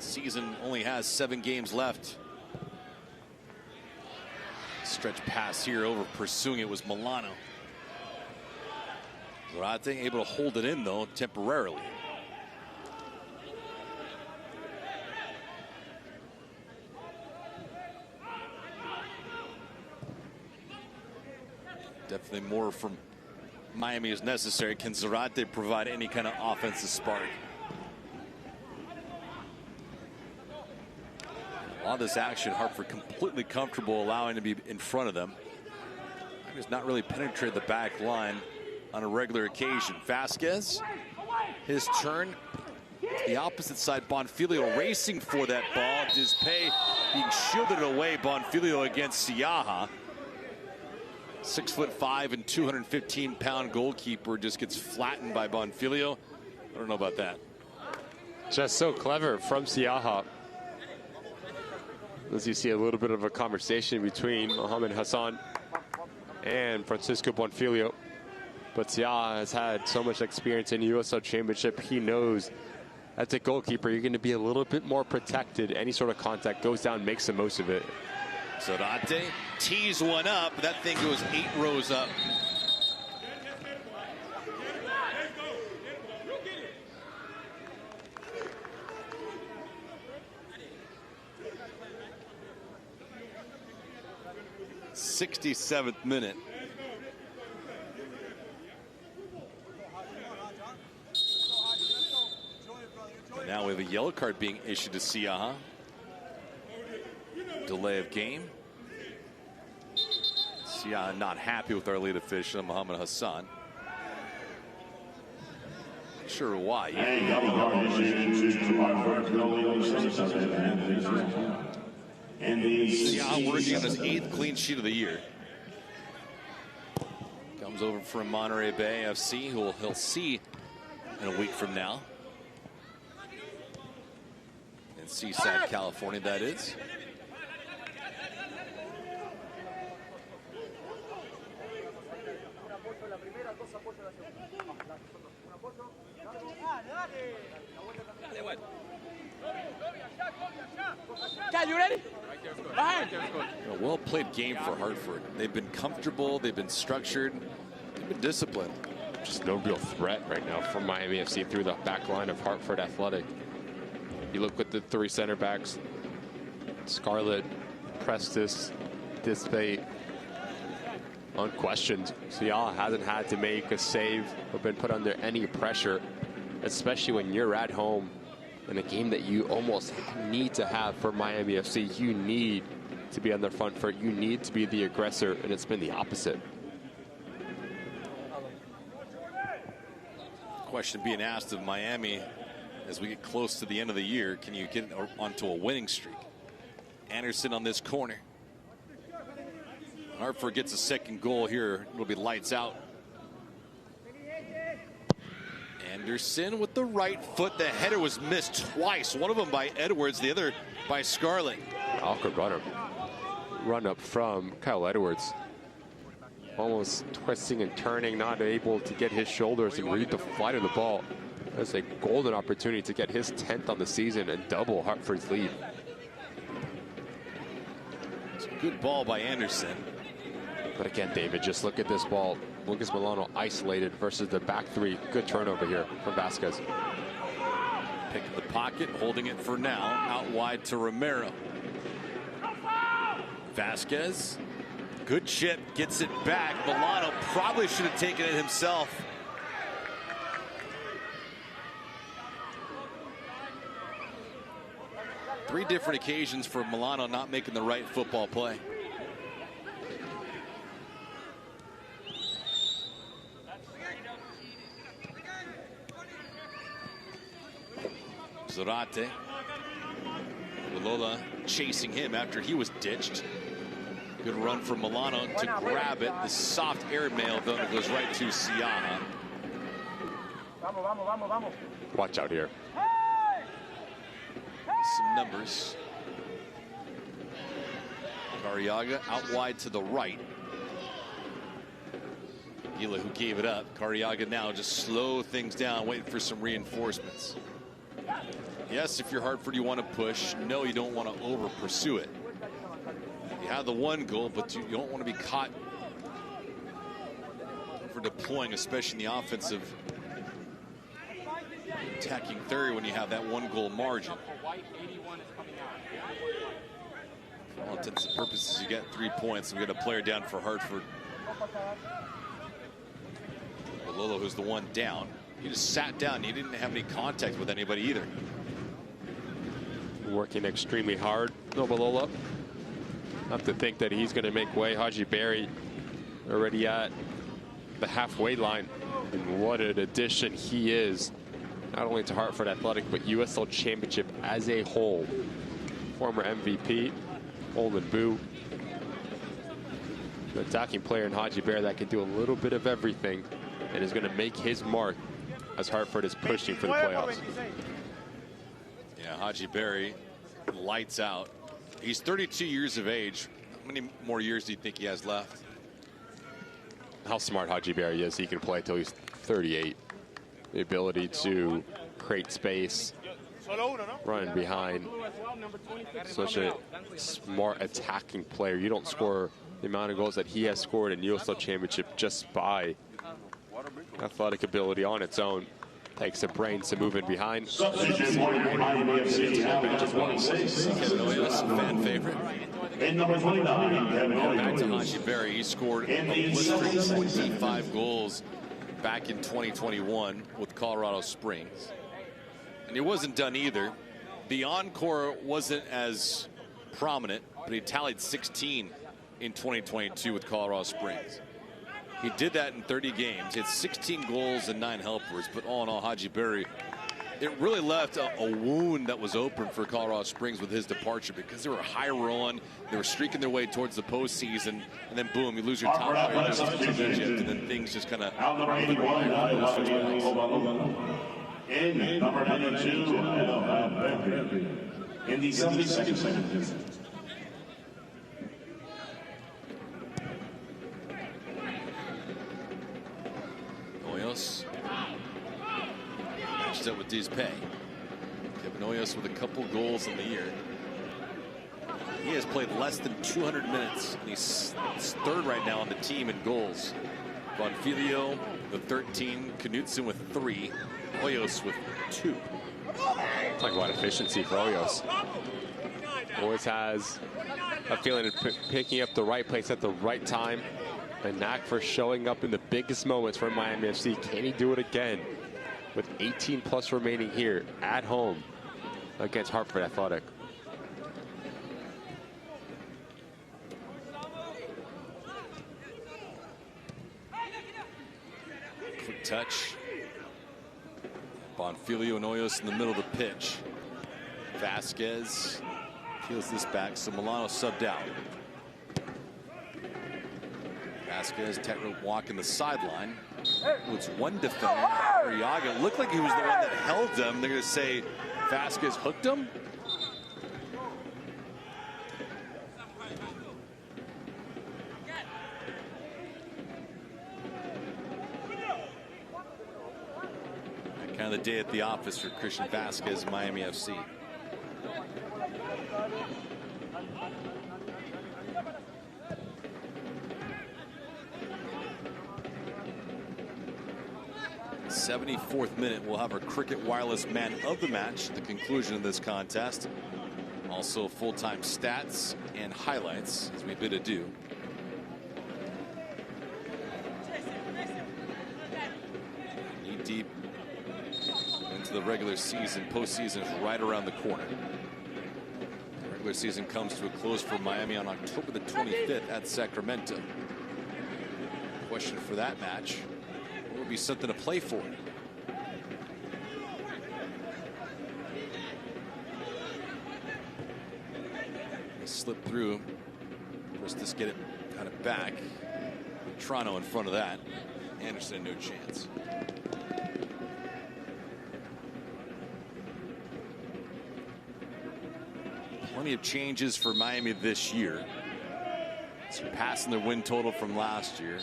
Season only has 7 games left. Stretch pass here over, pursuing it was Milano. Zorate able to hold it in though temporarily. Definitely more from Miami is necessary. Can Zorate provide any kind of offensive spark? A lot of this action, Hartford completely comfortable allowing to be in front of them. He's not really penetrated the back line on a regular occasion. Vasquez, his turn. The opposite side, Bonfilio racing for that ball. Despae being shielded away. Bonfilio against Siaha. 6'5" and 215-pound goalkeeper just gets flattened by Bonfilio. I don't know about that. Just so clever from Siaha. As you see a little bit of a conversation between Mohamed Hassan and Francisco Bonfilio. But Siaha has had so much experience in USL Championship. He knows As a goalkeeper, you're going to be a little bit more protected. Any sort of contact goes down, makes the most of it. Zarate tees one up. That thing goes 8 rows up. '67th minute. Now we have a yellow card being issued to Siaha. Delay of game. Siaha not happy with our lead official, Mohammed Hassan. Not sure why. Siaha working on his 8th clean sheet of the year. Comes over from Monterey Bay FC, who he'll see in a week from now. In Seaside, California, that is. You ready? A well-played game for Hartford. They've been comfortable, they've been structured, they've been disciplined. Just no real threat right now from Miami FC through the back line of Hartford Athletic. You look at the 3 center backs, Scarlett, Prestis, Dispe, unquestioned. Siaha hasn't had to make a save or been put under any pressure, especially when you're at home in a game that you almost need to have for Miami FC. You need to be on the front foot. You need to be the aggressor, and it's been the opposite. Question being asked of Miami as we get close to the end of the year, can you get onto a winning streak? Anderson on this corner. Hartford gets a second goal here. It'll be lights out. Anderson with the right foot. The header was missed twice. One of them by Edwards, the other by Scarlett. Awkward run up from Kyle Edwards. Almost twisting and turning, not able to get his shoulders and read the flight of the ball. That's a golden opportunity to get his 10th on the season and double Hartford's lead. It's a good ball by Anderson. But again, David, just look at this ball. Lucas Milano isolated versus the back 3. Good turnover here from Vasquez. Picking the pocket, holding it for now. Out wide to Romero. Vasquez. Good chip, gets it back. Milano probably should have taken it himself. Three different occasions for Milano not making the right football play. Zarate. Lola chasing him after he was ditched. Good run from Milano to grab it. The soft airmail though goes right to Siaha. Watch out here. Some numbers. Carriaga out wide to the right. Gila who gave it up. Carriaga now just slow things down, waiting for some reinforcements. Yes, if you're Hartford, you want to push. No, you don't want to over pursue it. You have the one goal, but you don't want to be caught for deploying, especially in the offensive attacking third when you have that one goal margin. For all intents and purposes, you get 3 points. We got a player down for Hartford. Lolo, who's the one down. He just sat down. He didn't have any contact with anybody either. Working extremely hard, Nobalola. Have to think that he's going to make way. Haji Berry already at the halfway line. And what an addition he is, not only to Hartford Athletic, but USL Championship as a whole. Former MVP, Olin Boo. An attacking player in Haji Berry that can do a little bit of everything and is going to make his mark as Hartford is pushing for the playoffs. Yeah, Haji Berry, lights out. He's 32 years of age. How many more years do you think he has left? How smart Haji Berry is. He can play until he's 38. The ability to create space, running behind. Such a smart attacking player. You don't score the amount of goals that he has scored in USL Championship just by athletic ability on its own. Takes the brains to move in behind. Substitution for Miami FC, fan favorite. in number 29, Kevin Back to Haji Berry. He scored a blistering 25 goals back in 2021 with Colorado Springs. And he wasn't done either. The encore wasn't as prominent, but he tallied 16 in 2022 with Colorado Springs. He did that in 30 games. He had 16 goals and 9 helpers, but all in all, Haji Berry, it really left a wound that was open for Colorado Springs with his departure, because they were high rolling, they were streaking their way towards the postseason, and then boom, you lose your top player, and then things just kind of. In number 92, in the 72nd minute. Hoyos matched up with Dizpay. Kevin Hoyos with a couple goals in the year. He has played less than 200 minutes, and he's third right now on the team in goals. Bonfilio with 13, Knutson with 3, Hoyos with 2. Talk about efficiency for Hoyos. Always has a feeling of picking up the right place at the right time. A knack for showing up in the biggest moments for Miami FC. Can he do it again with 18 plus remaining here at home against Hartford Athletic? Quick touch. Bonfilio and Hoyos in the middle of the pitch. Vasquez peels this back, so Milano subbed out. Vasquez, tightrope walking the sideline. It's one defender. Arriaga looked like he was the one that held him. They're going to say Vasquez hooked him. Kind of the day at the office for Christian Vasquez, Miami FC. The 74th minute, we'll have our Cricket Wireless Man of the Match at the conclusion of this contest. Also full-time stats and highlights as we bid adieu. Knee deep into the regular season. Postseason is right around the corner. The regular season comes to a close for Miami on October the 25th at Sacramento. Question for that match: what would be something to play for? They slip through. Let's just get it kind of back. Toronto in front of that. Anderson, no chance. Plenty of changes for Miami this year. Surpassing their win total from last year.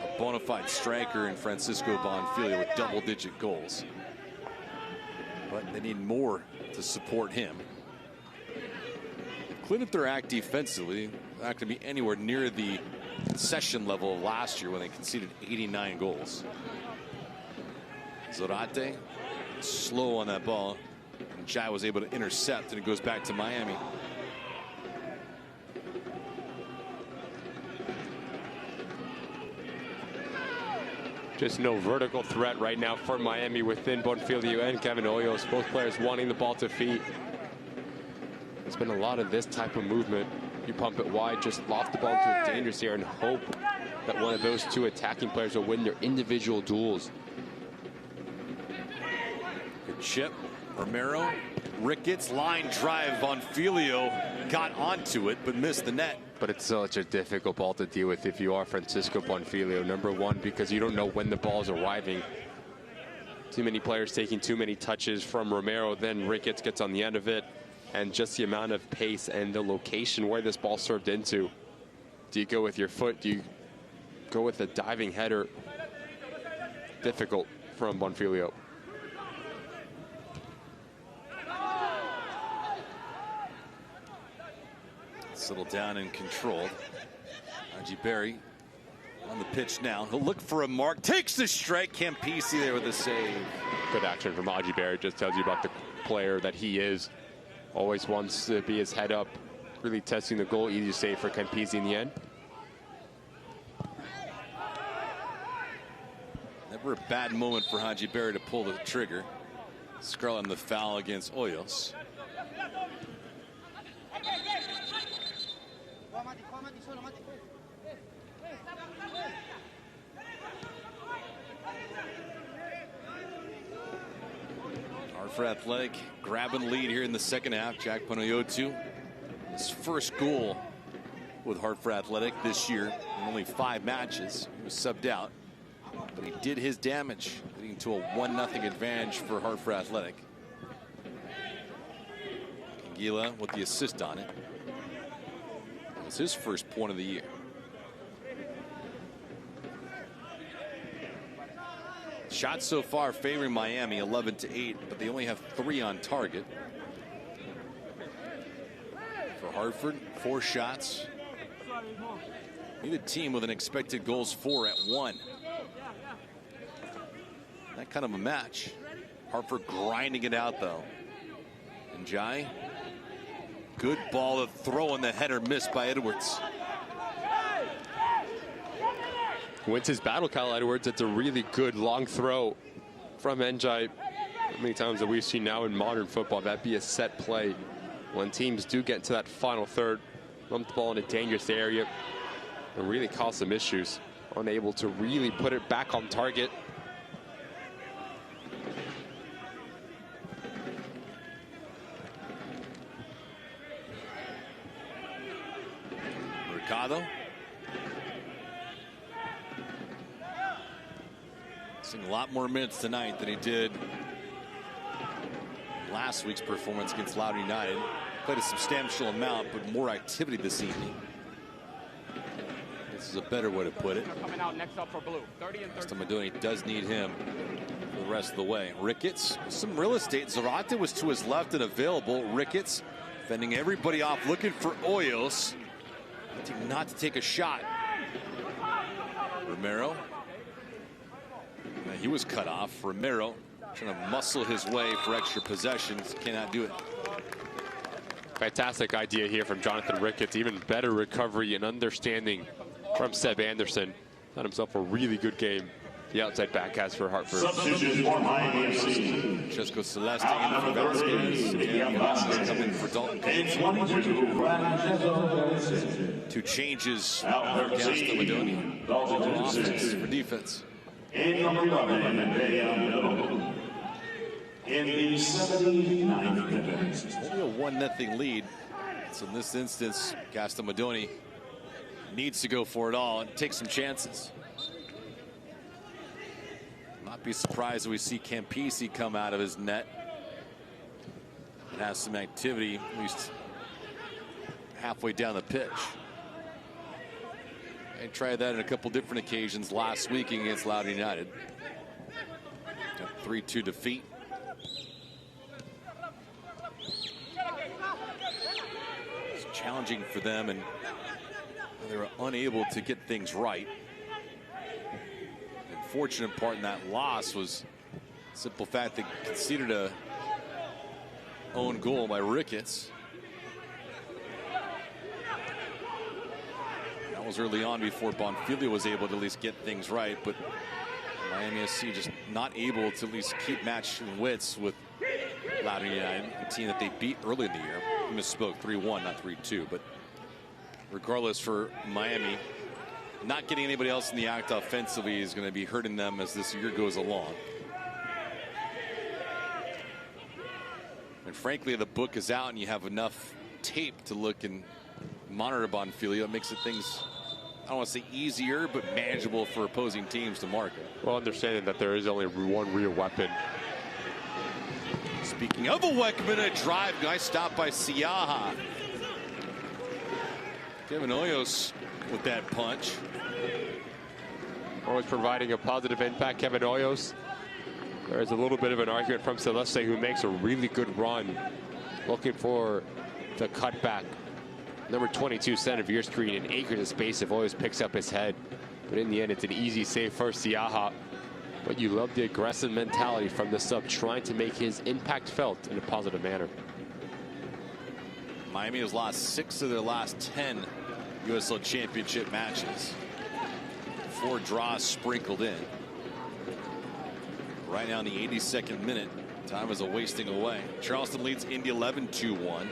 A bona fide striker in Francisco Bonfilio with double-digit goals. But they need more to support him. They've cleaned up their act defensively. Not going to be anywhere near the concession level of last year when they conceded 89 goals. Zorate slow on that ball. And Jai was able to intercept, and it goes back to Miami. Just no vertical threat right now for Miami within Bonfilio and Kevin Hoyos. Both players wanting the ball to feet. There's been a lot of this type of movement. You pump it wide, just loft the ball into a dangerous area and hope that one of those two attacking players will win their individual duels. Good chip. Romero. Ricketts, line drive. Bonfilio got onto it but missed the net. But it's such a difficult ball to deal with if you are Francisco Bonfilio. Number one, because you don't know when the ball is arriving. Too many players taking too many touches from Romero. Then Ricketts gets on the end of it. And just the amount of pace and the location where this ball served into. Do you go with your foot? Do you go with a diving header? Difficult from Bonfilio. Settled down and controlled. Haji Berry on the pitch now. He'll look for a mark. Takes the strike. Campisi there with a save. Good action from Haji Berry. Just tells you about the player that he is. Always wants to be his head up. Really testing the goal. Easy save for Campisi in the end. Never a bad moment for Haji Berry to pull the trigger. Scarlet the foul against Hoyos. Hartford Athletic grabbing lead here in the second half. Jack Panayotu, his first goal with Hartford Athletic this year in only 5 matches. He was subbed out, but he did his damage, leading to a 1-0 advantage for Hartford Athletic. Kangila with the assist on it. It was his first point of the year. Shots so far favoring Miami 11-8, but they only have 3 on target. For Hartford, 4 shots. Need a team with an expected goals for at 1. That kind of a match. Hartford grinding it out though. And Jai, good ball to throw in the header, missed by Edwards. Wins his battle, Kyle Edwards. It's a really good long throw from Njai. How many times have we seen now in modern football that be a set play when teams do get to that final third, lump the ball in a dangerous area, and really cause some issues. Unable to really put it back on target. Mercado. Seeing a lot more minutes tonight than he did last week's performance against Loudoun United. Played a substantial amount, but more activity this evening. This is a better way to put it. Coming out next up for blue. 30 and 30. Maduni does need him for the rest of the way. Ricketts, some real estate. Zarate was to his left and available. Ricketts fending everybody off, looking for Hoyos. Not to take a shot. Romero. He was cut off. Romero trying to muscle his way for extra possessions. Cannot do it. Fantastic idea here from Jonathan Ricketts. Even better recovery and understanding from Seb Anderson. Had himself a really good game. The outside back has for Hartford. Substitution for Miami FC. Cesco Celeste in for Vasquez. And coming for Dalton. Two changes for Madoni. Offense for defense. In number 11, in the 79th minute. Only a 1-0 lead. So in this instance, Castamadoni needs to go for it all and take some chances. Not be surprised if we see Campisi come out of his net and have some activity, at least halfway down the pitch. They tried that on a couple different occasions last week against Loudoun United. A 3-2 defeat. It's challenging for them, and they were unable to get things right. The unfortunate part in that loss was the simple fact they conceded a own goal by Ricketts. That was early on before Bonfiglio was able to at least get things right, but Miami SC just not able to at least keep matching wits with Loudoun United, a team that they beat early in the year. I misspoke, 3-1, not 3-2, but regardless, for Miami, not getting anybody else in the act offensively is going to be hurting them as this year goes along. And frankly, the book is out and you have enough tape to look and monitor Bonfiglio. It makes it things, I don't want to say easier, but manageable for opposing teams to market. Well, understanding that there is only one real weapon. Speaking of a weapon, a drive guy stopped by Siaha. Kevin Hoyos with that punch. Always providing a positive impact, Kevin Hoyos. There is a little bit of an argument from Celeste, who makes a really good run, looking for the cutback. Number 22 center of your screen, and acres of space if always picks up his head. But in the end, it's an easy save for Siaha. But you love the aggressive mentality from the sub, trying to make his impact felt in a positive manner. Miami has lost 6 of their last 10 USL Championship matches. 4 draws sprinkled in. Right now in the 82nd minute, time is wasting away. Charleston leads Indy 11 2-1.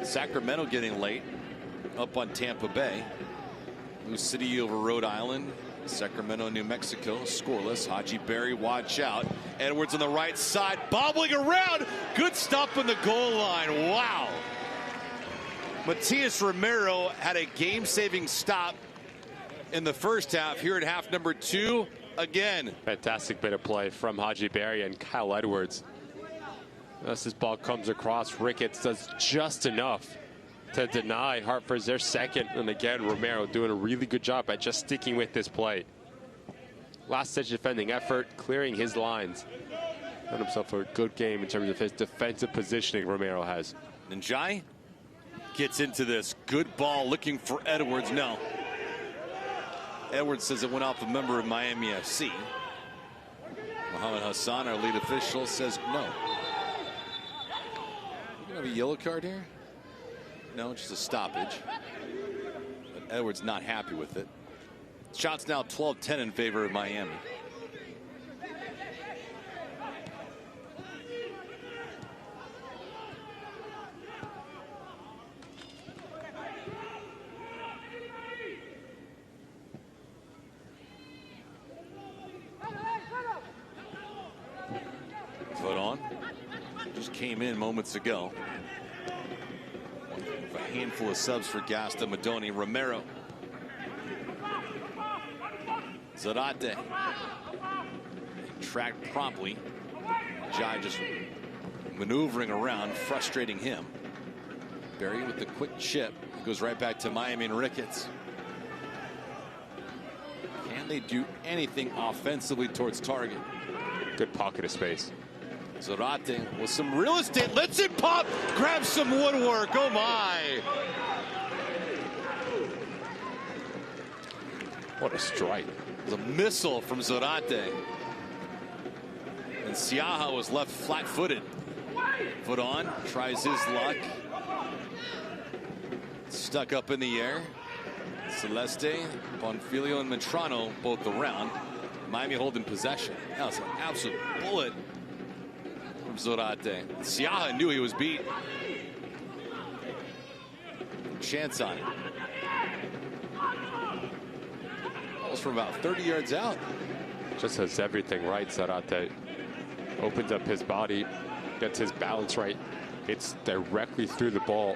Sacramento getting late, up on Tampa Bay. New City over Rhode Island. Sacramento, New Mexico, scoreless. Haji Berry, watch out. Edwards on the right side, bobbling around. Good stop on the goal line. Wow. Matias Romero had a game-saving stop in the first half. Here at half number 2, again. Fantastic bit of play from Haji Berry and Kyle Edwards. As this ball comes across, Ricketts does just enough to deny Hartford's their second. And again, Romero doing a really good job at just sticking with this play. Last-ditch defending effort, clearing his lines. Done himself a good game in terms of his defensive positioning Romero has. Njai gets into this. Good ball looking for Edwards. No. Edwards says it went off a member of Miami FC. Mohammed Hassan, our lead official, says no. You have a yellow card here? No, just a stoppage. But Edwards not happy with it. Shots now 12-10 in favor of Miami. Foot on. Just came in moments ago. A handful of subs for Gasta Madoni. Romero. Zarate. Tracked promptly. Jai just maneuvering around, frustrating him. Berry with the quick chip. It goes right back to Miami and Ricketts. Can they do anything offensively towards target? Good pocket of space. Zarate with some real estate, lets it pop, grabs some woodwork. Oh my. What a strike. It was a missile from Zarate. And Siaha was left flat-footed. Foot on, tries his luck. Stuck up in the air. Celeste, Bonfilio, and Metrano both around. Miami holding possession. That was an absolute bullet from Zarate. Siaha knew he was beat. Chance on it. That was from about 30 yards out. Just has everything right, Zarate. Opens up his body, gets his balance right. Hits directly through the ball.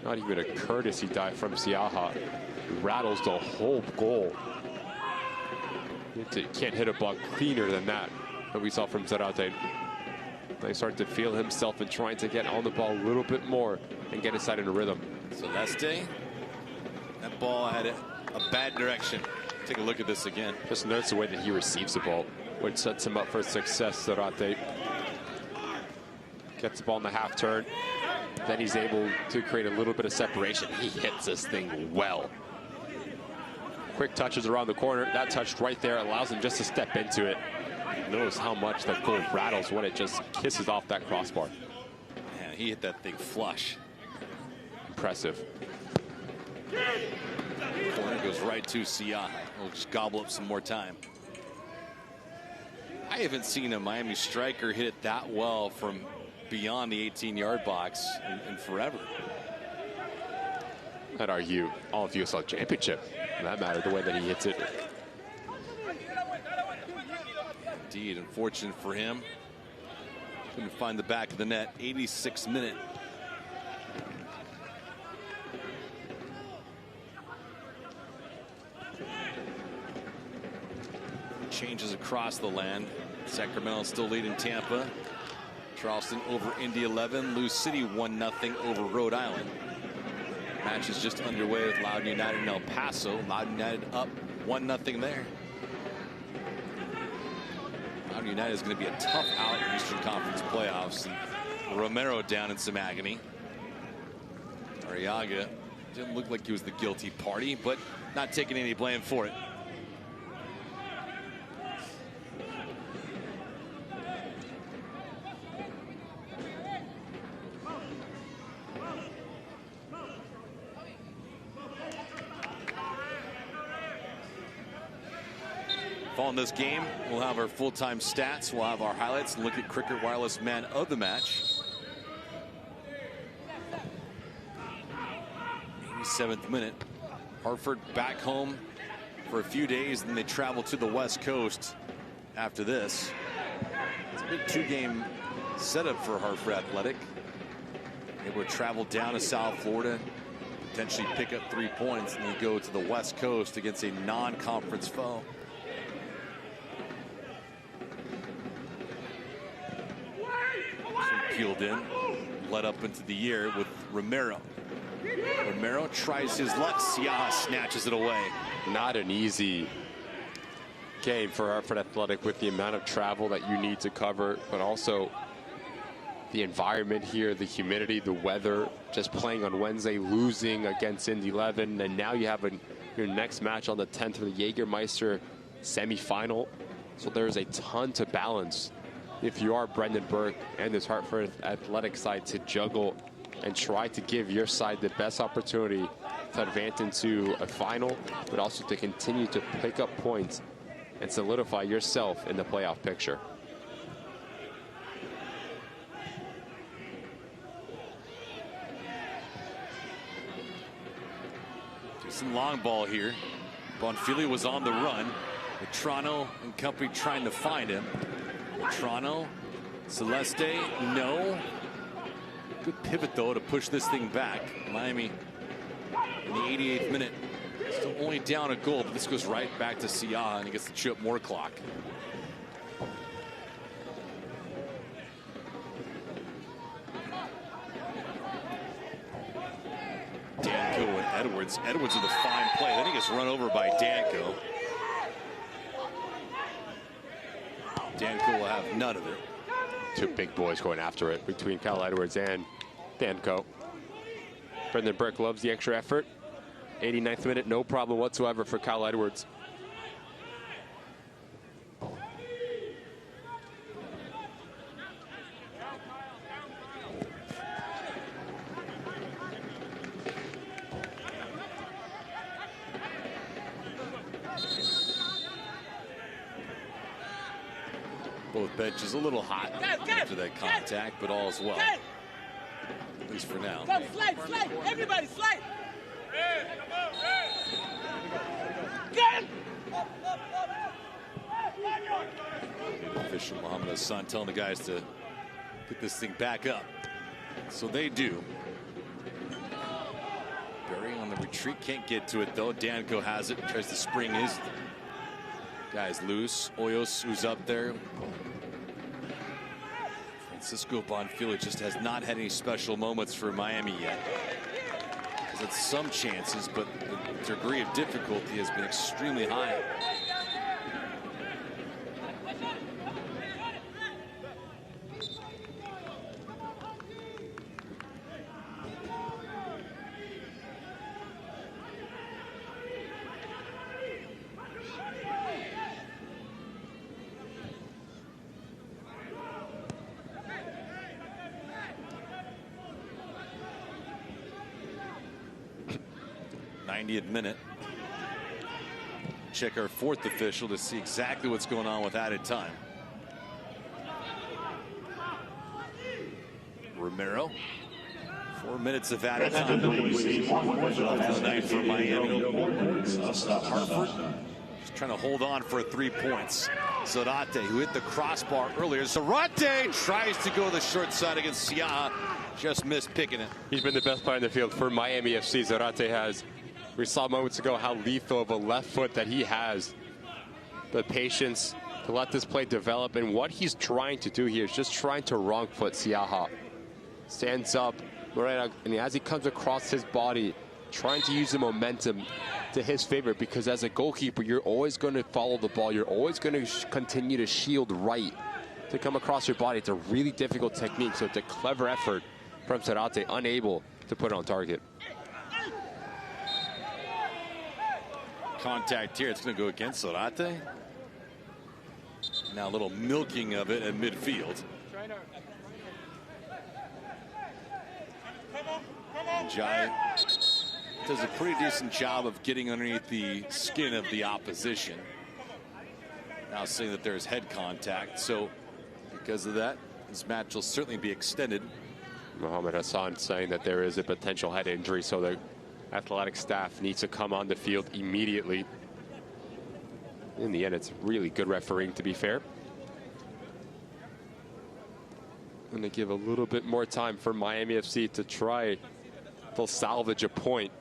Not even a courtesy dive from Siaha. Rattles the whole goal. You can't hit a ball cleaner than that we saw from Zarate. They start to feel himself and trying to get on the ball a little bit more and get his side in a rhythm. Celeste, that ball had a bad direction. Take a look at this again. Just notice the way that he receives the ball, which sets him up for success. Zarate gets the ball in the half turn. Then he's able to create a little bit of separation. He hits this thing well. Quick touches around the corner. That touch right there allows him just to step into it. Notice how much that goal rattles when it just kisses off that crossbar. Man, he hit that thing flush. Impressive. Corner goes right to Siaha. We'll just gobble up some more time. I haven't seen a Miami striker hit it that well from beyond the 18-yard box in forever. I'd argue all of USL Championship, for that matter, the way that he hits it. Indeed, unfortunate for him. Couldn't find the back of the net. 86th minute. Changes across the land. Sacramento still leading Tampa. Charleston over Indy 11. Lou City 1-0 over Rhode Island. Match is just underway with Loudoun United and El Paso. Loudoun United up 1-0 there. Loudoun United is going to be a tough out in Eastern Conference playoffs. And Romero down in some agony. Arriaga Didn't look like he was the guilty party, but not taking any blame for it. Following this game, we'll have our full-time stats, we'll have our highlights, and look at Cricket Wireless man of the match. 87th minute. Hartford back home for a few days, and then they travel to the West Coast after this. It's a big two-game setup for Hartford Athletic. Able to travel down to South Florida, potentially pick up 3 points, and then go to the West Coast against a non-conference foe. Peeled in, led up into the year with Romero. Romero tries his luck. Siaha snatches it away. Not an easy game for Hartford Athletic with the amount of travel that you need to cover, but also the environment here, the humidity, the weather, just playing on Wednesday, losing against Indy 11, and now you have your next match on the 10th for the Jägermeister semifinal. So there's a ton to balance if you are Brendan Burke and this Hartford Athletic side to juggle and try to give your side the best opportunity to advance into a final, but also to continue to pick up points and solidify yourself in the playoff picture. Some long ball here. Bonfili was on the run. Toronto and company trying to find him. Toronto, Celeste, no. Good pivot, though, to push this thing back. Miami in the 88th minute. Still only down a goal, but this goes right back to Siaha, and he gets to chew up more clock. Danko and Edwards. Edwards with a fine play. Then he gets run over by Danko. Danko will have none of it. Two big boys going after it between Kyle Edwards and Danko. Brendan Burke loves the extra effort. 89th minute, no problem whatsoever for Kyle Edwards. Both benches a little hot after that contact, but all is well. At least for now. Come, slide, slide. Everybody, slide. Get him. Official Mohamed Hassan telling the guys to get this thing back up. So they do. Barry on the retreat, can't get to it though. Danko has it, tries to spring his guys loose. Hoyos, who's up there. Francisco Bonfili just has not had any special moments for Miami yet. He's had some chances, but the degree of difficulty has been extremely high. Minute. Check our fourth official to see exactly what's going on with added time. Romero. 4 minutes of added time. Tonight for Miami. Hartford just trying to hold on for 3 points. Zarate, who hit the crossbar earlier. Zarate tries to go the short side against Siaha. Just missed picking it. He's been the best player in the field for Miami FC. Zarate has. We saw moments ago how lethal of a left foot that he has. The patience to let this play develop, and what he's trying to do here is just trying to wrong foot Siaha. Stands up, and as he comes across his body, trying to use the momentum to his favor, because as a goalkeeper, you're always going to follow the ball. You're always going to continue to shield right to come across your body. It's a really difficult technique, so it's a clever effort from Zarate, unable to put it on target. Contact here. It's going to go against Zarate. Now a little milking of it at midfield. Jai does a pretty decent job of getting underneath the skin of the opposition. Now saying that there's head contact, so because of that, this match will certainly be extended. Mohamed Hassan saying that there is a potential head injury, so the athletic staff needs to come on the field immediately. In the end, it's really good refereeing, to be fair. And they give a little bit more time for Miami FC to try. They'll salvage a point.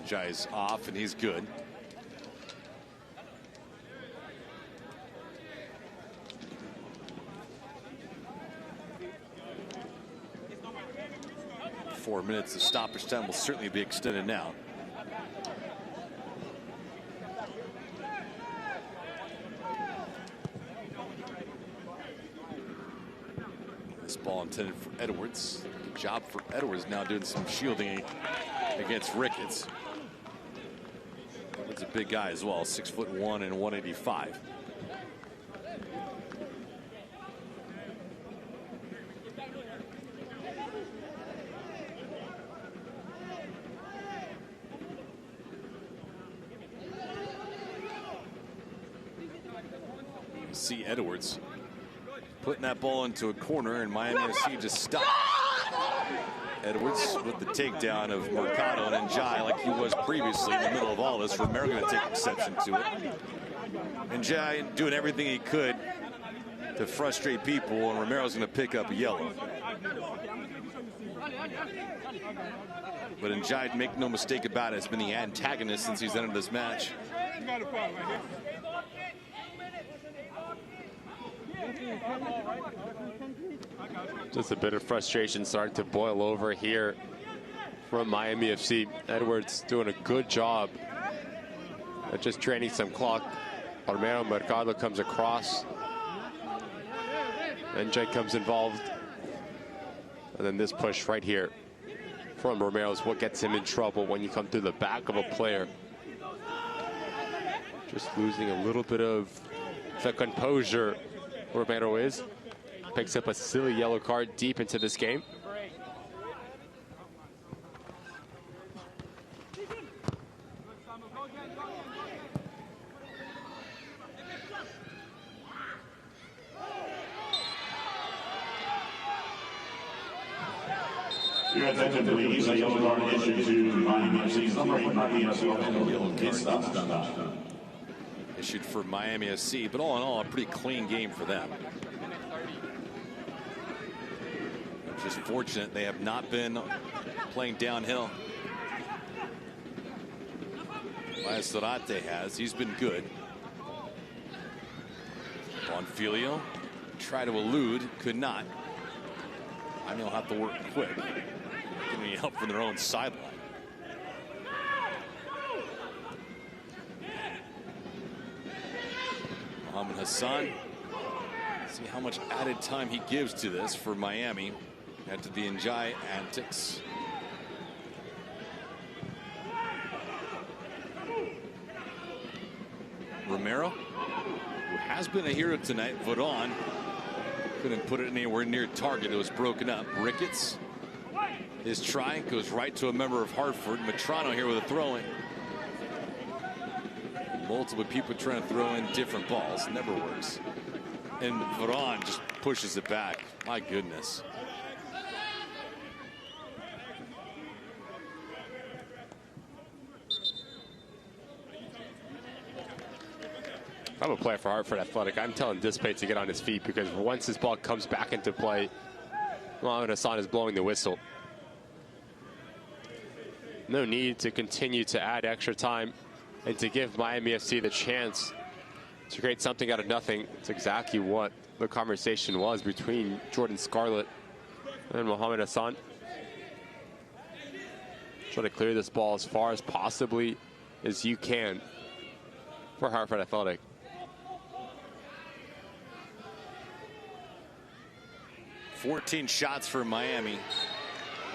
Jai's off and he's good. Four minutes of stoppage time will certainly be extended now. This ball intended for Edwards. Good job for Edwards, now doing some shielding against Ricketts. Edwards a big guy as well, 6'1" and 185. See Edwards putting that ball into a corner, and Miami FC just stopped. Edwards with the takedown of Mercado and Njai like he was previously in the middle of all this. Romero going to take exception to it. And Njai doing everything he could to frustrate people, and Romero's going to pick up a yellow. But Njai, make no mistake about it, has been the antagonist since he's entered this match. Just a bit of frustration starting to boil over here from Miami FC. Edwards doing a good job at just draining some clock. Romero Mercado comes across. NJ comes involved. And then this push right here from Romero is what gets him in trouble when you come through the back of a player. Just losing a little bit of the composure. Romero is. Picks up a silly yellow card deep into this game. Your attention please, a yellow card issued to Miami FC's number 8 Martinez. Issued for Miami FC, but all in all, a pretty clean game for them. Just fortunate they have not been playing downhill. As Zarate has, he's been good. Bonfilio tried to elude, could not. I mean, they'll have to work quick. Getting any help from their own sideline. Mohamed Hassan. See how much added time he gives to this for Miami. After the Njai antics. Romero, who has been a hero tonight. Varon couldn't put it anywhere near target. It was broken up. Ricketts, his try goes right to a member of Hartford. Matrano here with a throw-in. Multiple people trying to throw in different balls. Never works. And Varon just pushes it back. My goodness. I'm a player for Hartford Athletic. I'm telling Dispay to get on his feet, because once this ball comes back into play, Mohamed Hassan is blowing the whistle. No need to continue to add extra time and to give Miami FC the chance to create something out of nothing. It's exactly what the conversation was between Jordan Scarlett and Mohamed Hassan. Try to clear this ball as far as possibly as you can for Hartford Athletic. 14 shots for Miami.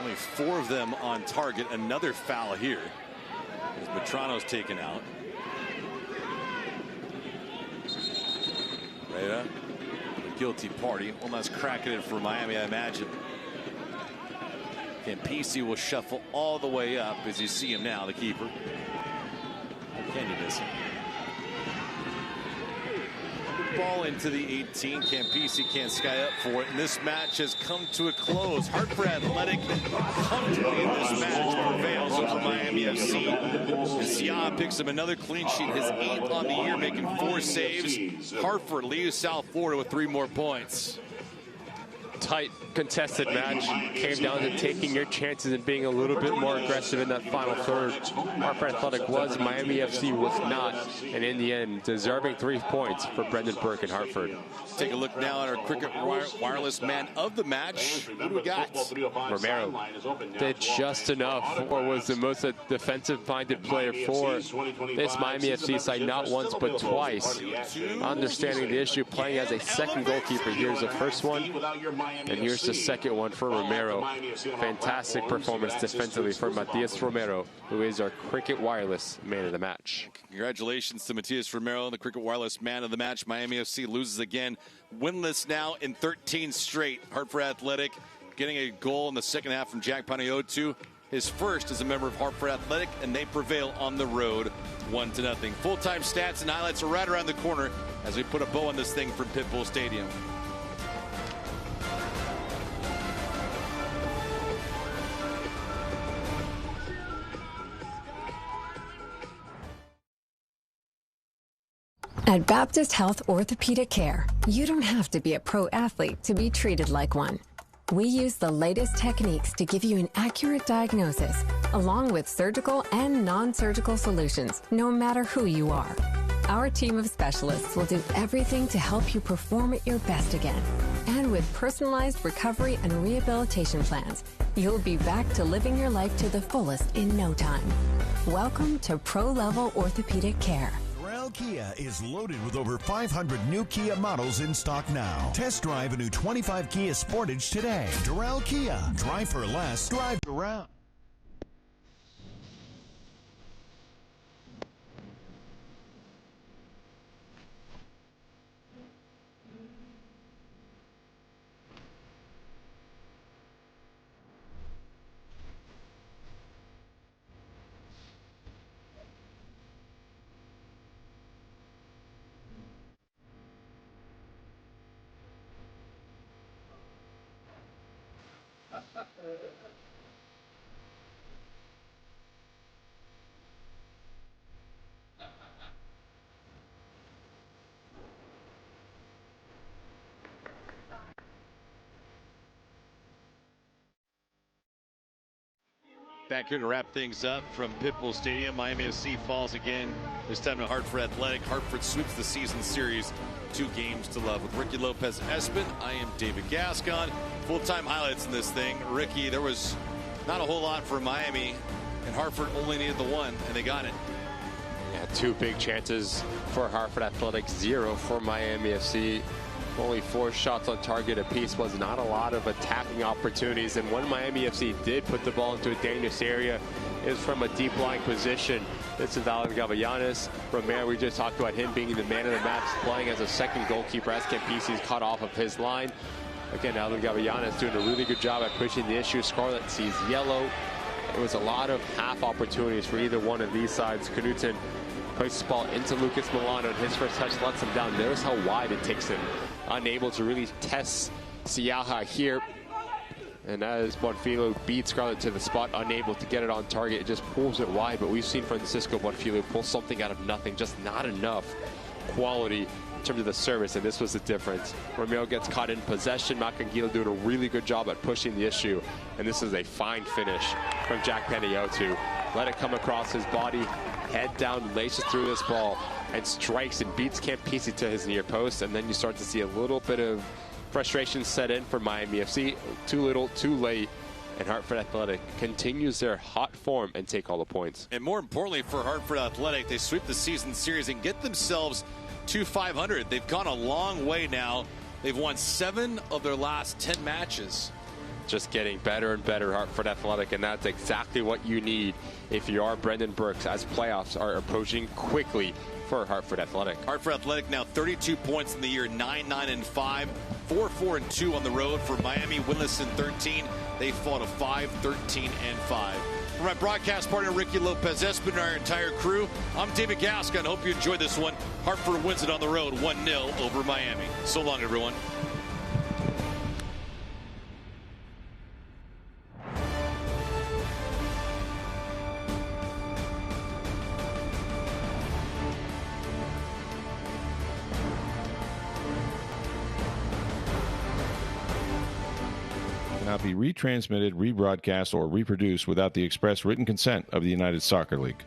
Only 4 of them on target. Another foul here as Matrano's taken out. Reda, the guilty party. One last crack at it for Miami, I imagine. Campisi will shuffle all the way up as you see him now, the keeper. Can you miss him? Ball into the 18. Campisi can't sky up for it. And this match has come to a close. Hartford Athletic comfortably in this match prevails over Miami FC. And Siaa picks up another clean sheet, his 8th on the year, making 4 saves. Hartford leaves South Florida with 3 more points. Tight, contested match. Came down to taking your chances and being a little bit more aggressive in that final third. Hartford Athletic was, Miami FC was not. And in the end, deserving 3 points for Brendan Burke and Hartford. Take a look now at our Cricket Wireless man of the match. Who do we got? Romero did just enough, or was the most defensive-minded player for this Miami FC side, not once but twice. Understanding the issue, playing as a second goalkeeper. Here's the first one. And here's the second one for Romero. Fantastic performance defensively for Matias Romero, who is our Cricket Wireless man of the match. Congratulations to Matias Romero, the Cricket Wireless man of the match. Miami FC loses again. Winless now in 13 straight. Hartford Athletic getting a goal in the second half from Jack Panayiotou. His first as a member of Hartford Athletic, and they prevail on the road 1-0. Full-time stats and highlights are right around the corner as we put a bow on this thing from Pitbull Stadium. At Baptist Health Orthopedic Care, you don't have to be a pro athlete to be treated like one. We use the latest techniques to give you an accurate diagnosis, along with surgical and non-surgical solutions, no matter who you are. Our team of specialists will do everything to help you perform at your best again. And with personalized recovery and rehabilitation plans, you'll be back to living your life to the fullest in no time. Welcome to Pro-Level Orthopedic Care. Kia is loaded with over 500 new Kia models in stock now. Test drive a new 25 Kia Sportage today. Doral Kia. Drive for less. Drive around. Back here to wrap things up from Pitbull Stadium. Miami FC falls again, this time to Hartford Athletic. Hartford sweeps the season series 2-0. With Ricky Lopez Espin, I am David Gascon. Full-time highlights in this thing. Ricky, there was not a whole lot for Miami, and Hartford only needed the one, and they got it. Yeah, 2 big chances for Hartford Athletic, 0 for Miami FC. Only 4 shots on target apiece, was not a lot of attacking opportunities. And when Miami FC did put the ball into a dangerous area, it was from a deep lying position. This is Alan Gavillanes. Romero, we just talked about him being the man of the match, playing as a second goalkeeper as Campisi's cut off of his line. Again, Alan Gavillanes doing a really good job at pushing the issue. Scarlett sees yellow. It was a lot of half opportunities for either one of these sides. Knutson places the ball into Lucas Milano, and his first touch lets him down. Notice how wide it takes him. Unable to really test Siaa here. And as Bonfilo beats Scarlett to the spot, unable to get it on target, it just pulls it wide. But we've seen Francisco Bonfilo pull something out of nothing, just not enough quality in terms of the service, and this was the difference. Romero gets caught in possession. Macanguila doing a really good job at pushing the issue, and this is a fine finish from Jack Panayiotou. Let it come across his body, head down, laces through this ball, and strikes and beats Campisi to his near post, and then you start to see a little bit of frustration set in for Miami FC. Too little, too late, and Hartford Athletic continues their hot form and take all the points. And more importantly for Hartford Athletic, they sweep the season series and get themselves to 500. They've gone a long way now They've won 7 of their last 10 matches. Just getting better and better, Hartford Athletic, and that's exactly what you need if you are Brendan Brooks, as playoffs are approaching quickly for Hartford Athletic. Hartford Athletic now 32 points in the year, 9-9-5, 4-4-2 on the road. For Miami, winless in 13. They fall to 5-13-5. For my broadcast partner, Ricky Lopez-Espin, and our entire crew, I'm David Gascon. Hope you enjoyed this one. Hartford wins it on the road, 1-0 over Miami. So long, everyone. Cannot be retransmitted, rebroadcast, or reproduced without the express written consent of the United Soccer League.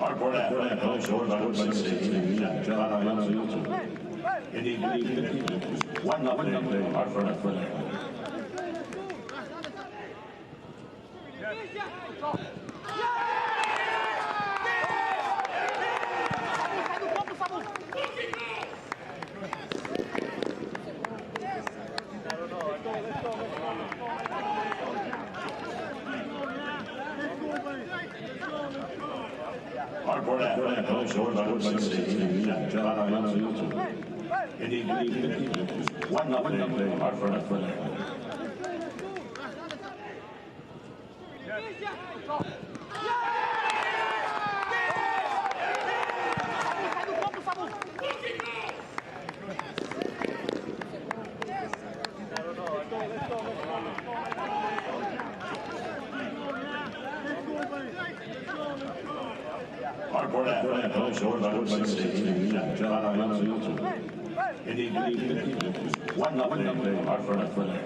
Hartford Athletic Coach, scored by number 16, John Youth. Indeed, 1-0, Hartford Athletic. Hartford Athletic Coach, scored by number 16, John Youth. Indeed, 1-0, Hartford Athletic. Hartford Athletic Coach, scored by number 16, John Youth. Indeed, 1-0, Hartford Athletic.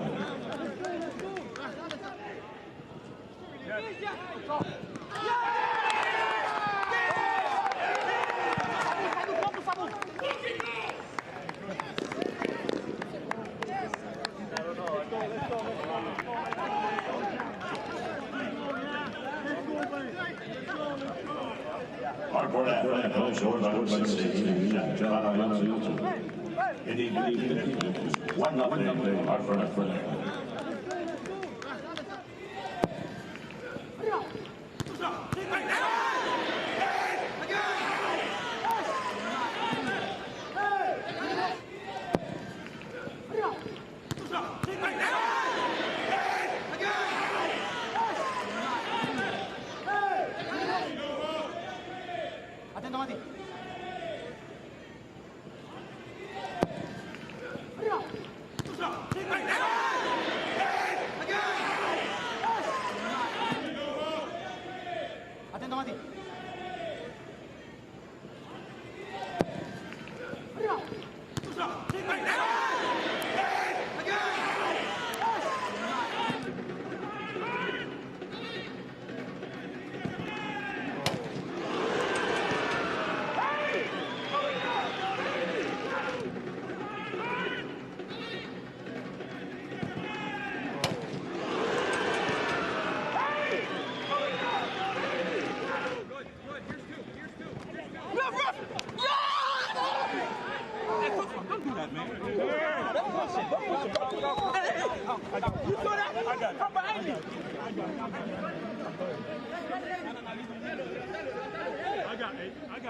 Hartford Athletic Coach, scored by number 16, John Youth. Indeed, 1-0, Hartford Athletic. I got it. Okay,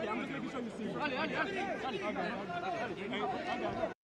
I'm just making sure you see it.